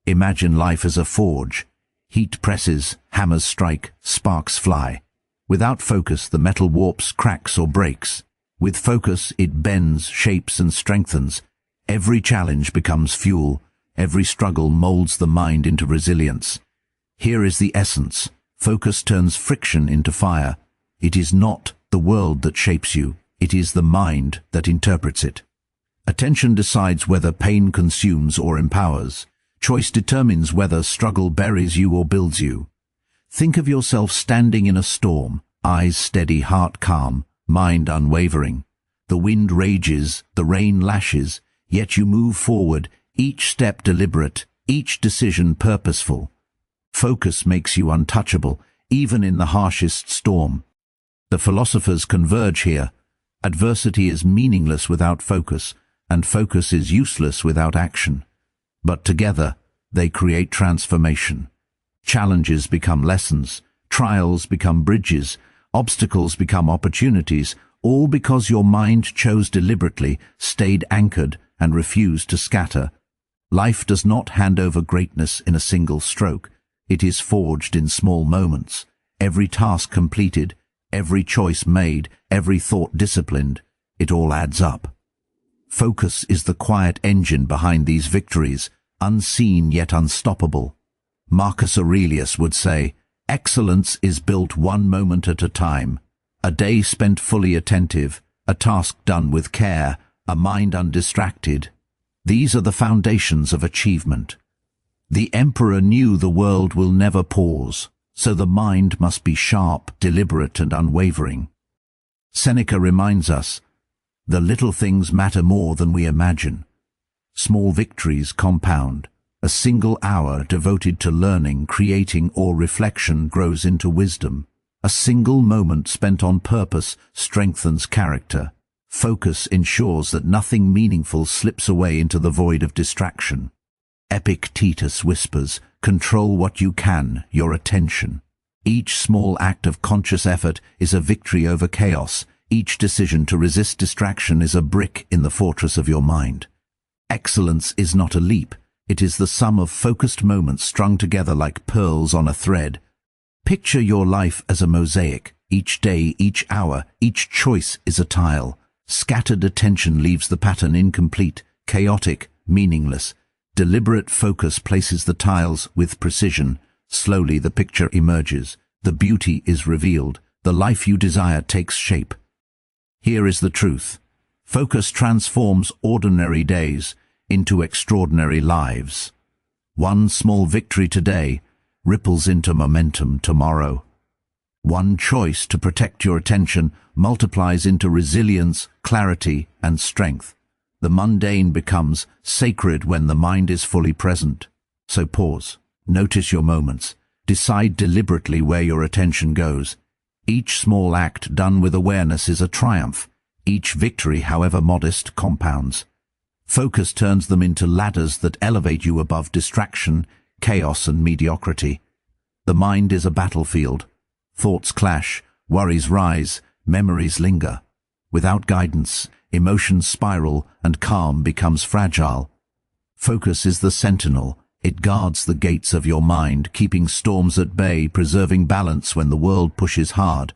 Imagine life as a forge. Heat presses, hammers strike, sparks fly. Without focus, the metal warps, cracks, or breaks. With focus, it bends, shapes, and strengthens. Every challenge becomes fuel. Every struggle molds the mind into resilience. Here is the essence. Focus turns friction into fire. It is not the world that shapes you. It is the mind that interprets it. Attention decides whether pain consumes or empowers. Choice determines whether struggle buries you or builds you. Think of yourself standing in a storm, eyes steady, heart calm, mind unwavering. The wind rages, the rain lashes, yet you move forward, each step deliberate, each decision purposeful. Focus makes you untouchable, even in the harshest storm. The philosophers converge here. Adversity is meaningless without focus, and focus is useless without action. But together, they create transformation. Challenges become lessons, trials become bridges, obstacles become opportunities, all because your mind chose deliberately, stayed anchored, and refused to scatter. Life does not hand over greatness in a single stroke. It is forged in small moments. Every task completed, every choice made, every thought disciplined, it all adds up. Focus is the quiet engine behind these victories, unseen yet unstoppable. Marcus Aurelius would say, "Excellence is built one moment at a time. A day spent fully attentive, a task done with care, a mind undistracted. These are the foundations of achievement." The emperor knew the world will never pause, so the mind must be sharp, deliberate, and unwavering. Seneca reminds us, "The little things matter more than we imagine." Small victories compound. A single hour devoted to learning, creating, or reflection grows into wisdom. A single moment spent on purpose strengthens character. Focus ensures that nothing meaningful slips away into the void of distraction. Epictetus whispers, "Control what you can, your attention." Each small act of conscious effort is a victory over chaos. Each decision to resist distraction is a brick in the fortress of your mind. Excellence is not a leap. It is the sum of focused moments strung together like pearls on a thread. Picture your life as a mosaic. Each day, each hour, each choice is a tile. Scattered attention leaves the pattern incomplete, chaotic, meaningless. Deliberate focus places the tiles with precision. Slowly the picture emerges. The beauty is revealed. The life you desire takes shape. Here is the truth. Focus transforms ordinary days into extraordinary lives. One small victory today ripples into momentum tomorrow. One choice to protect your attention multiplies into resilience, clarity, and strength. The mundane becomes sacred when the mind is fully present. So pause. Notice your moments. Decide deliberately where your attention goes. Each small act done with awareness is a triumph. Each victory, however modest, compounds. Focus turns them into ladders that elevate you above distraction, chaos, and mediocrity. The mind is a battlefield. Thoughts clash, worries rise, memories linger. Without guidance, emotions spiral, and calm becomes fragile. Focus is the sentinel. It guards the gates of your mind, keeping storms at bay, preserving balance when the world pushes hard.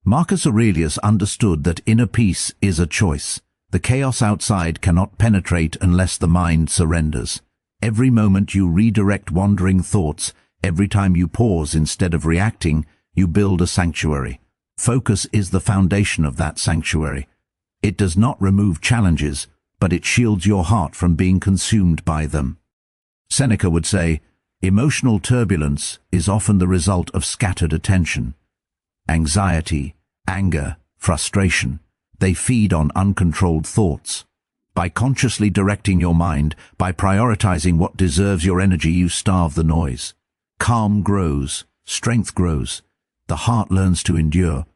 Marcus Aurelius understood that inner peace is a choice. The chaos outside cannot penetrate unless the mind surrenders. Every moment you redirect wandering thoughts, every time you pause instead of reacting, you build a sanctuary. Focus is the foundation of that sanctuary. It does not remove challenges, but it shields your heart from being consumed by them. Seneca would say, emotional turbulence is often the result of scattered attention. Anxiety, anger, frustration, they feed on uncontrolled thoughts. By consciously directing your mind, by prioritizing what deserves your energy, you starve the noise. Calm grows, strength grows, the heart learns to endure.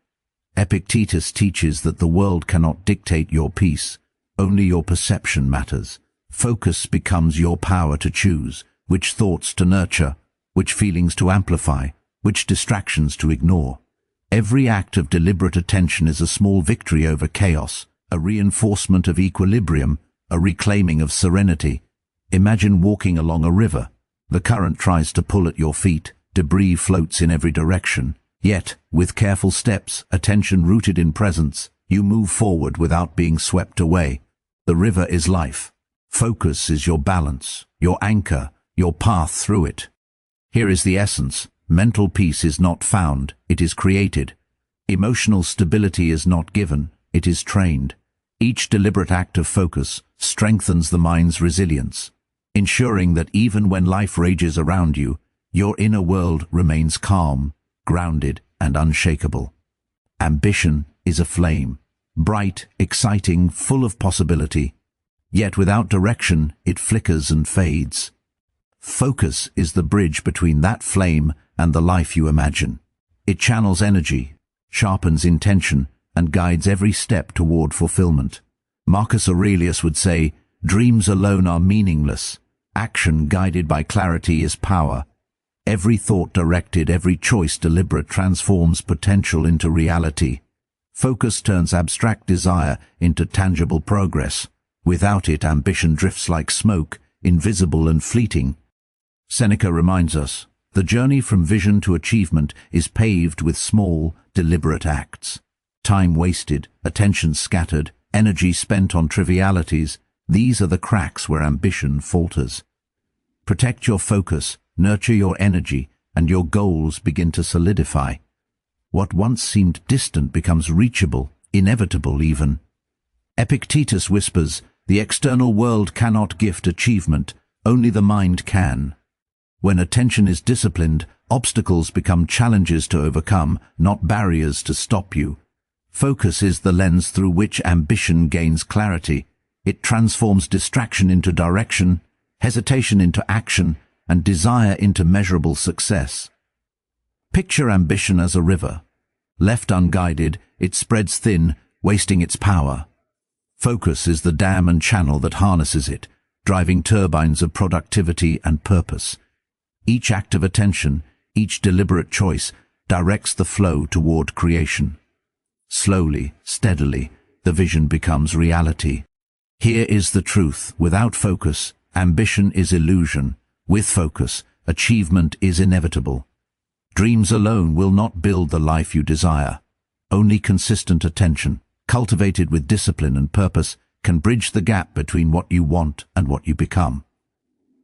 Epictetus teaches that the world cannot dictate your peace, only your perception matters. Focus becomes your power to choose which thoughts to nurture, which feelings to amplify, which distractions to ignore. Every act of deliberate attention is a small victory over chaos, a reinforcement of equilibrium, a reclaiming of serenity. Imagine walking along a river. The current tries to pull at your feet, debris floats in every direction. Yet, with careful steps, attention rooted in presence, you move forward without being swept away. The river is life. Focus is your balance, your anchor, your path through it. Here is the essence. Mental peace is not found, it is created. Emotional stability is not given, it is trained. Each deliberate act of focus strengthens the mind's resilience, ensuring that even when life rages around you, your inner world remains calm, grounded, and unshakable. Ambition is a flame, bright, exciting, full of possibility. Yet without direction, it flickers and fades. Focus is the bridge between that flame and the life you imagine. It channels energy, sharpens intention, and guides every step toward fulfillment. Marcus Aurelius would say, dreams alone are meaningless. Action guided by clarity is power. Every thought directed, every choice deliberate transforms potential into reality. Focus turns abstract desire into tangible progress. Without it, ambition drifts like smoke, invisible and fleeting. Seneca reminds us, the journey from vision to achievement is paved with small, deliberate acts. Time wasted, attention scattered, energy spent on trivialities, these are the cracks where ambition falters. Protect your focus, nurture your energy, and your goals begin to solidify. What once seemed distant becomes reachable, inevitable even. Epictetus whispers, the external world cannot gift achievement, only the mind can. When attention is disciplined, obstacles become challenges to overcome, not barriers to stop you. Focus is the lens through which ambition gains clarity. It transforms distraction into direction, hesitation into action, and desire into measurable success. Picture ambition as a river. Left unguided, it spreads thin, wasting its power. Focus is the dam and channel that harnesses it, driving turbines of productivity and purpose. Each act of attention, Each deliberate choice directs the flow toward creation. Slowly, steadily, the vision becomes reality. Here is the truth: without focus, ambition is illusion. With focus, achievement is inevitable. Dreams alone will not build the life you desire. Only consistent attention, cultivated with discipline and purpose, can bridge the gap between what you want and what you become.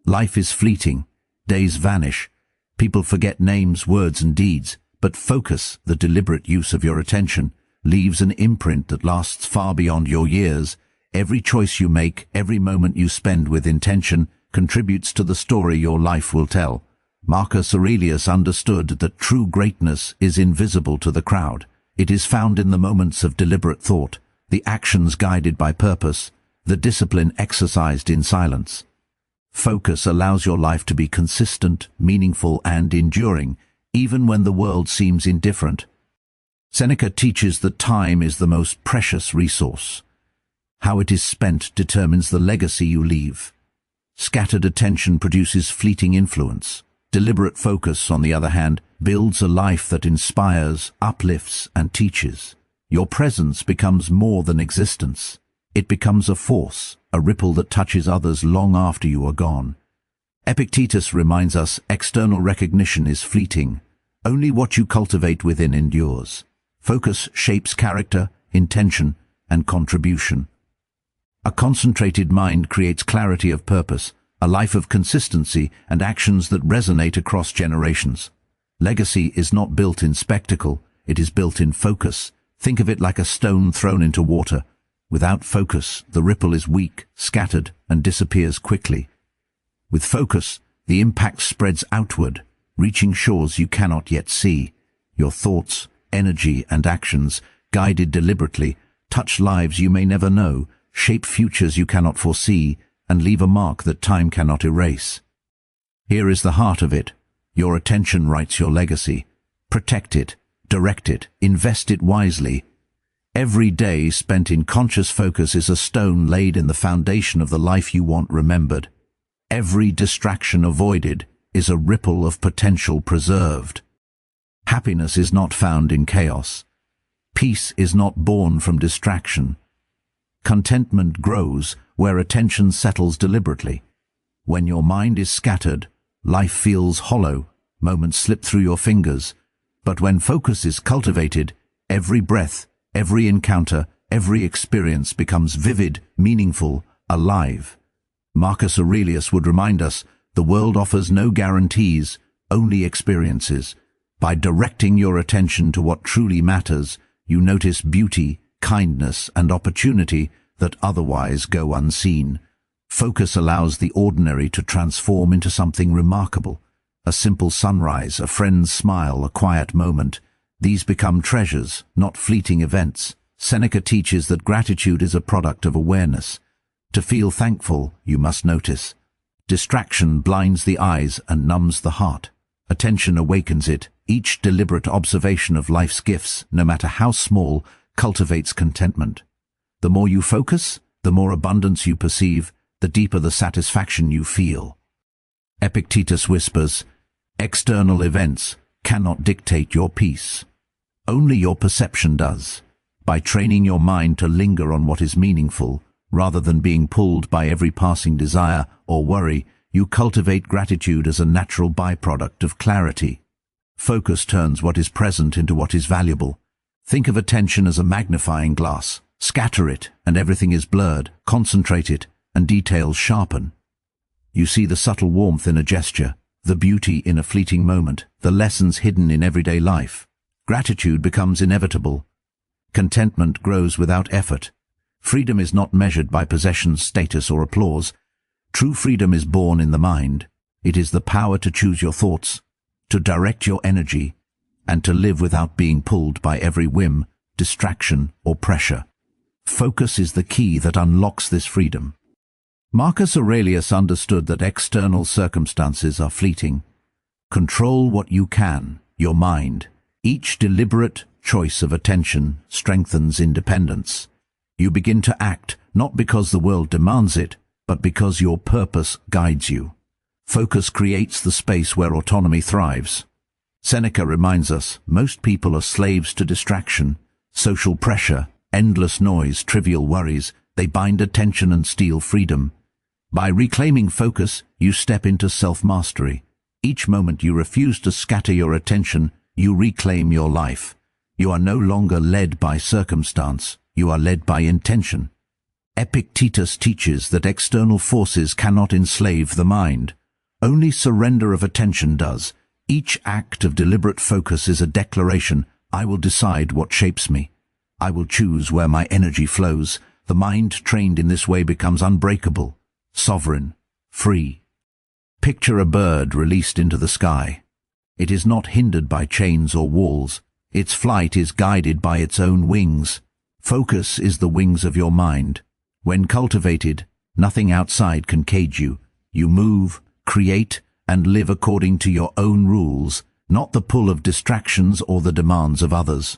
Life is fleeting. Days vanish. People forget names, words, and deeds. But focus, the deliberate use of your attention, leaves an imprint that lasts far beyond your years. Every choice you make, every moment you spend with intention, contributes to the story your life will tell. Marcus Aurelius understood that true greatness is invisible to the crowd. It is found in the moments of deliberate thought, the actions guided by purpose, the discipline exercised in silence. Focus allows your life to be consistent, meaningful, and enduring, even when the world seems indifferent. Seneca teaches that time is the most precious resource. How it is spent determines the legacy you leave. Scattered attention produces fleeting influence. Deliberate focus, on the other hand, builds a life that inspires, uplifts, and teaches. Your presence becomes more than existence. It becomes a force, a ripple that touches others long after you are gone. Epictetus reminds us external recognition is fleeting. Only what you cultivate within endures. Focus shapes character, intention, and contribution. A concentrated mind creates clarity of purpose, a life of consistency, and actions that resonate across generations. Legacy is not built in spectacle, it is built in focus. Think of it like a stone thrown into water. Without focus, the ripple is weak, scattered, and disappears quickly. With focus, the impact spreads outward, reaching shores you cannot yet see. Your thoughts, energy, and actions, guided deliberately, touch lives you may never know, shape futures you cannot foresee, and leave a mark that time cannot erase. Here is the heart of it. Your attention writes your legacy. Protect it, direct it, invest it wisely. Every day spent in conscious focus is a stone laid in the foundation of the life you want remembered. Every distraction avoided is a ripple of potential preserved. Happiness is not found in chaos. Peace is not born from distraction. Contentment grows where attention settles deliberately. When your mind is scattered, life feels hollow, moments slip through your fingers. But when focus is cultivated, every breath, every encounter, every experience becomes vivid, meaningful, alive. Marcus Aurelius would remind us, the world offers no guarantees, only experiences. By directing your attention to what truly matters, you notice beauty, kindness, and opportunity that otherwise go unseen. Focus allows the ordinary to transform into something remarkable. A simple sunrise, a friend's smile, a quiet moment. These become treasures, not fleeting events. Seneca teaches that gratitude is a product of awareness. To feel thankful, you must notice. Distraction blinds the eyes and numbs the heart. Attention awakens it. Each deliberate observation of life's gifts, no matter how small, cultivates contentment. The more you focus, the more abundance you perceive, the deeper the satisfaction you feel. Epictetus whispers, external events cannot dictate your peace. Only your perception does. By training your mind to linger on what is meaningful, rather than being pulled by every passing desire or worry, you cultivate gratitude as a natural byproduct of clarity. Focus turns what is present into what is valuable. Think of attention as a magnifying glass. Scatter it, and everything is blurred. Concentrate it, and details sharpen. You see the subtle warmth in a gesture, the beauty in a fleeting moment, the lessons hidden in everyday life. Gratitude becomes inevitable. Contentment grows without effort. Freedom is not measured by possessions, status, or applause. True freedom is born in the mind. It is the power to choose your thoughts, to direct your energy, and to live without being pulled by every whim, distraction, or pressure. Focus is the key that unlocks this freedom. Marcus Aurelius understood that external circumstances are fleeting. Control what you can, your mind. Each deliberate choice of attention strengthens independence. You begin to act, not because the world demands it, but because your purpose guides you. Focus creates the space where autonomy thrives. Seneca reminds us, most people are slaves to distraction, social pressure, endless noise, trivial worries. They bind attention and steal freedom. By reclaiming focus, you step into self-mastery. Each moment you refuse to scatter your attention, you reclaim your life. You are no longer led by circumstance, you are led by intention. Epictetus teaches that external forces cannot enslave the mind. Only surrender of attention does. Each act of deliberate focus is a declaration: I will decide what shapes me. I will choose where my energy flows. The mind trained in this way becomes unbreakable, sovereign, free. Picture a bird released into the sky. It is not hindered by chains or walls. Its flight is guided by its own wings. Focus is the wings of your mind. When cultivated, nothing outside can cage you. You move, create, and live according to your own rules, not the pull of distractions or the demands of others.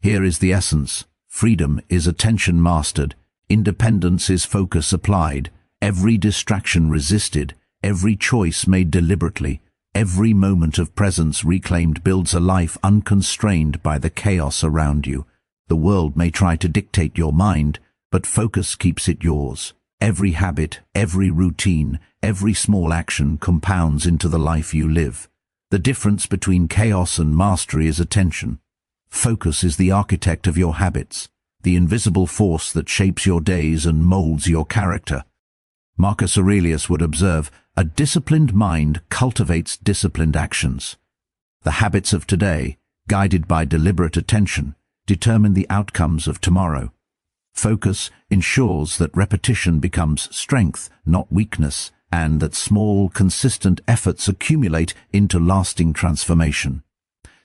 Here is the essence. Freedom is attention mastered. Independence is focus applied. Every distraction resisted. Every choice made deliberately. Every moment of presence reclaimed builds a life unconstrained by the chaos around you. The world may try to dictate your mind, but focus keeps it yours. Every habit, every routine, every small action compounds into the life you live. The difference between chaos and mastery is attention. Focus is the architect of your habits, the invisible force that shapes your days and molds your character. Marcus Aurelius would observe, a disciplined mind cultivates disciplined actions. The habits of today, guided by deliberate attention, determine the outcomes of tomorrow. Focus ensures that repetition becomes strength, not weakness, and that small, consistent efforts accumulate into lasting transformation.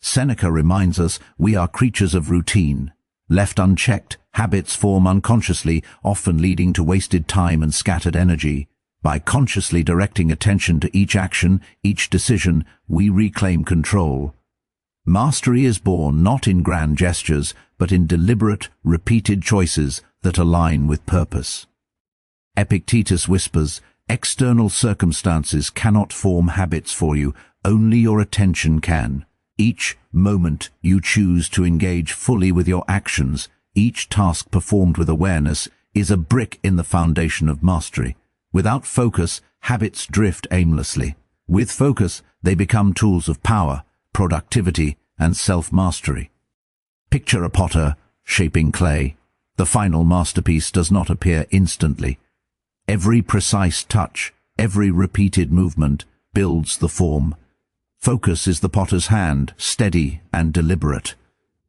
Seneca reminds us we are creatures of routine. Left unchecked, habits form unconsciously, often leading to wasted time and scattered energy. By consciously directing attention to each action, each decision, we reclaim control. Mastery is born not in grand gestures, but in deliberate, repeated choices that align with purpose. Epictetus whispers, external circumstances cannot form habits for you, only your attention can. Each moment you choose to engage fully with your actions, each task performed with awareness, is a brick in the foundation of mastery. Without focus, habits drift aimlessly. With focus, they become tools of power, productivity, and self-mastery. Picture a potter shaping clay. The final masterpiece does not appear instantly. Every precise touch, every repeated movement builds the form. Focus is the potter's hand, steady and deliberate.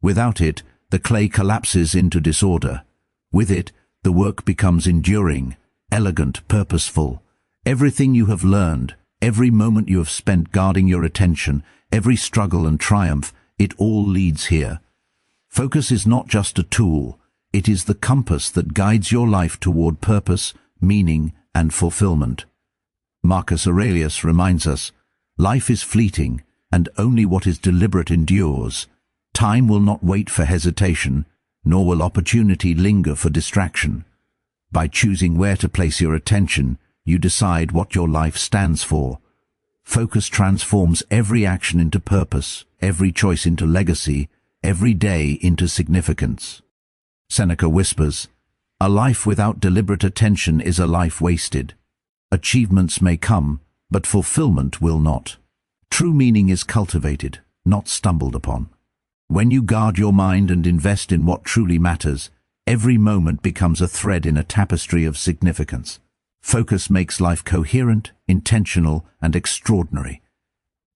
Without it, the clay collapses into disorder. With it, the work becomes enduring, elegant, purposeful. Everything you have learned, every moment you have spent guarding your attention, every struggle and triumph, it all leads here. Focus is not just a tool, it is the compass that guides your life toward purpose, meaning, and fulfillment. Marcus Aurelius reminds us, life is fleeting, and only what is deliberate endures. Time will not wait for hesitation, nor will opportunity linger for distraction. By choosing where to place your attention, you decide what your life stands for. Focus transforms every action into purpose, every choice into legacy, every day into significance. Seneca whispers, a life without deliberate attention is a life wasted. Achievements may come, but fulfillment will not. True meaning is cultivated, not stumbled upon. When you guard your mind and invest in what truly matters, every moment becomes a thread in a tapestry of significance. Focus makes life coherent, intentional, and extraordinary.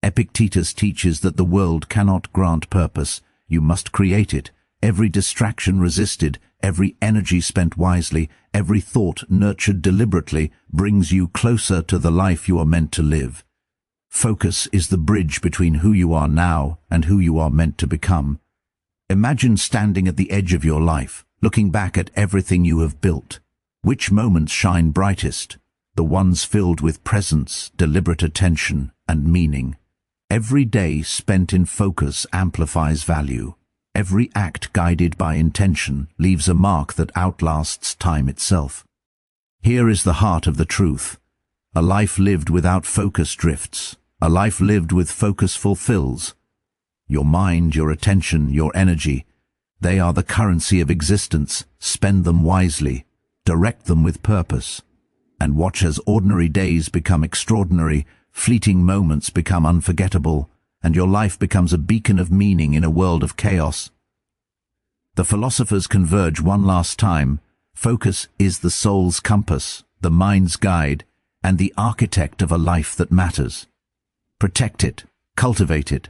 Epictetus teaches that the world cannot grant purpose, you must create it. Every distraction resisted, every energy spent wisely, every thought nurtured deliberately brings you closer to the life you are meant to live. Focus is the bridge between who you are now and who you are meant to become. Imagine standing at the edge of your life, looking back at everything you have built. Which moments shine brightest? The ones filled with presence, deliberate attention, and meaning. Every day spent in focus amplifies value. Every act guided by intention leaves a mark that outlasts time itself. Here is the heart of the truth. A life lived without focus drifts. A life lived with focus fulfills. Your mind, your attention, your energy. They are the currency of existence. Spend them wisely. Direct them with purpose. And watch as ordinary days become extraordinary, fleeting moments become unforgettable, and your life becomes a beacon of meaning in a world of chaos. The philosophers converge one last time. Focus is the soul's compass, the mind's guide, and the architect of a life that matters. Protect it, cultivate it.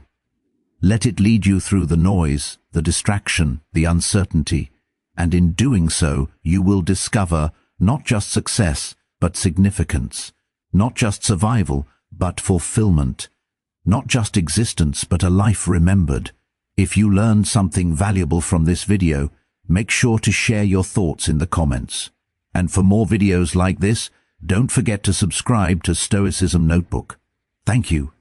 Let it lead you through the noise, the distraction, the uncertainty, and in doing so, you will discover not just success, but significance, not just survival, but fulfillment, not just existence, but a life remembered. If you learned something valuable from this video, make sure to share your thoughts in the comments. And for more videos like this, don't forget to subscribe to Stoicism Notebook. Thank you.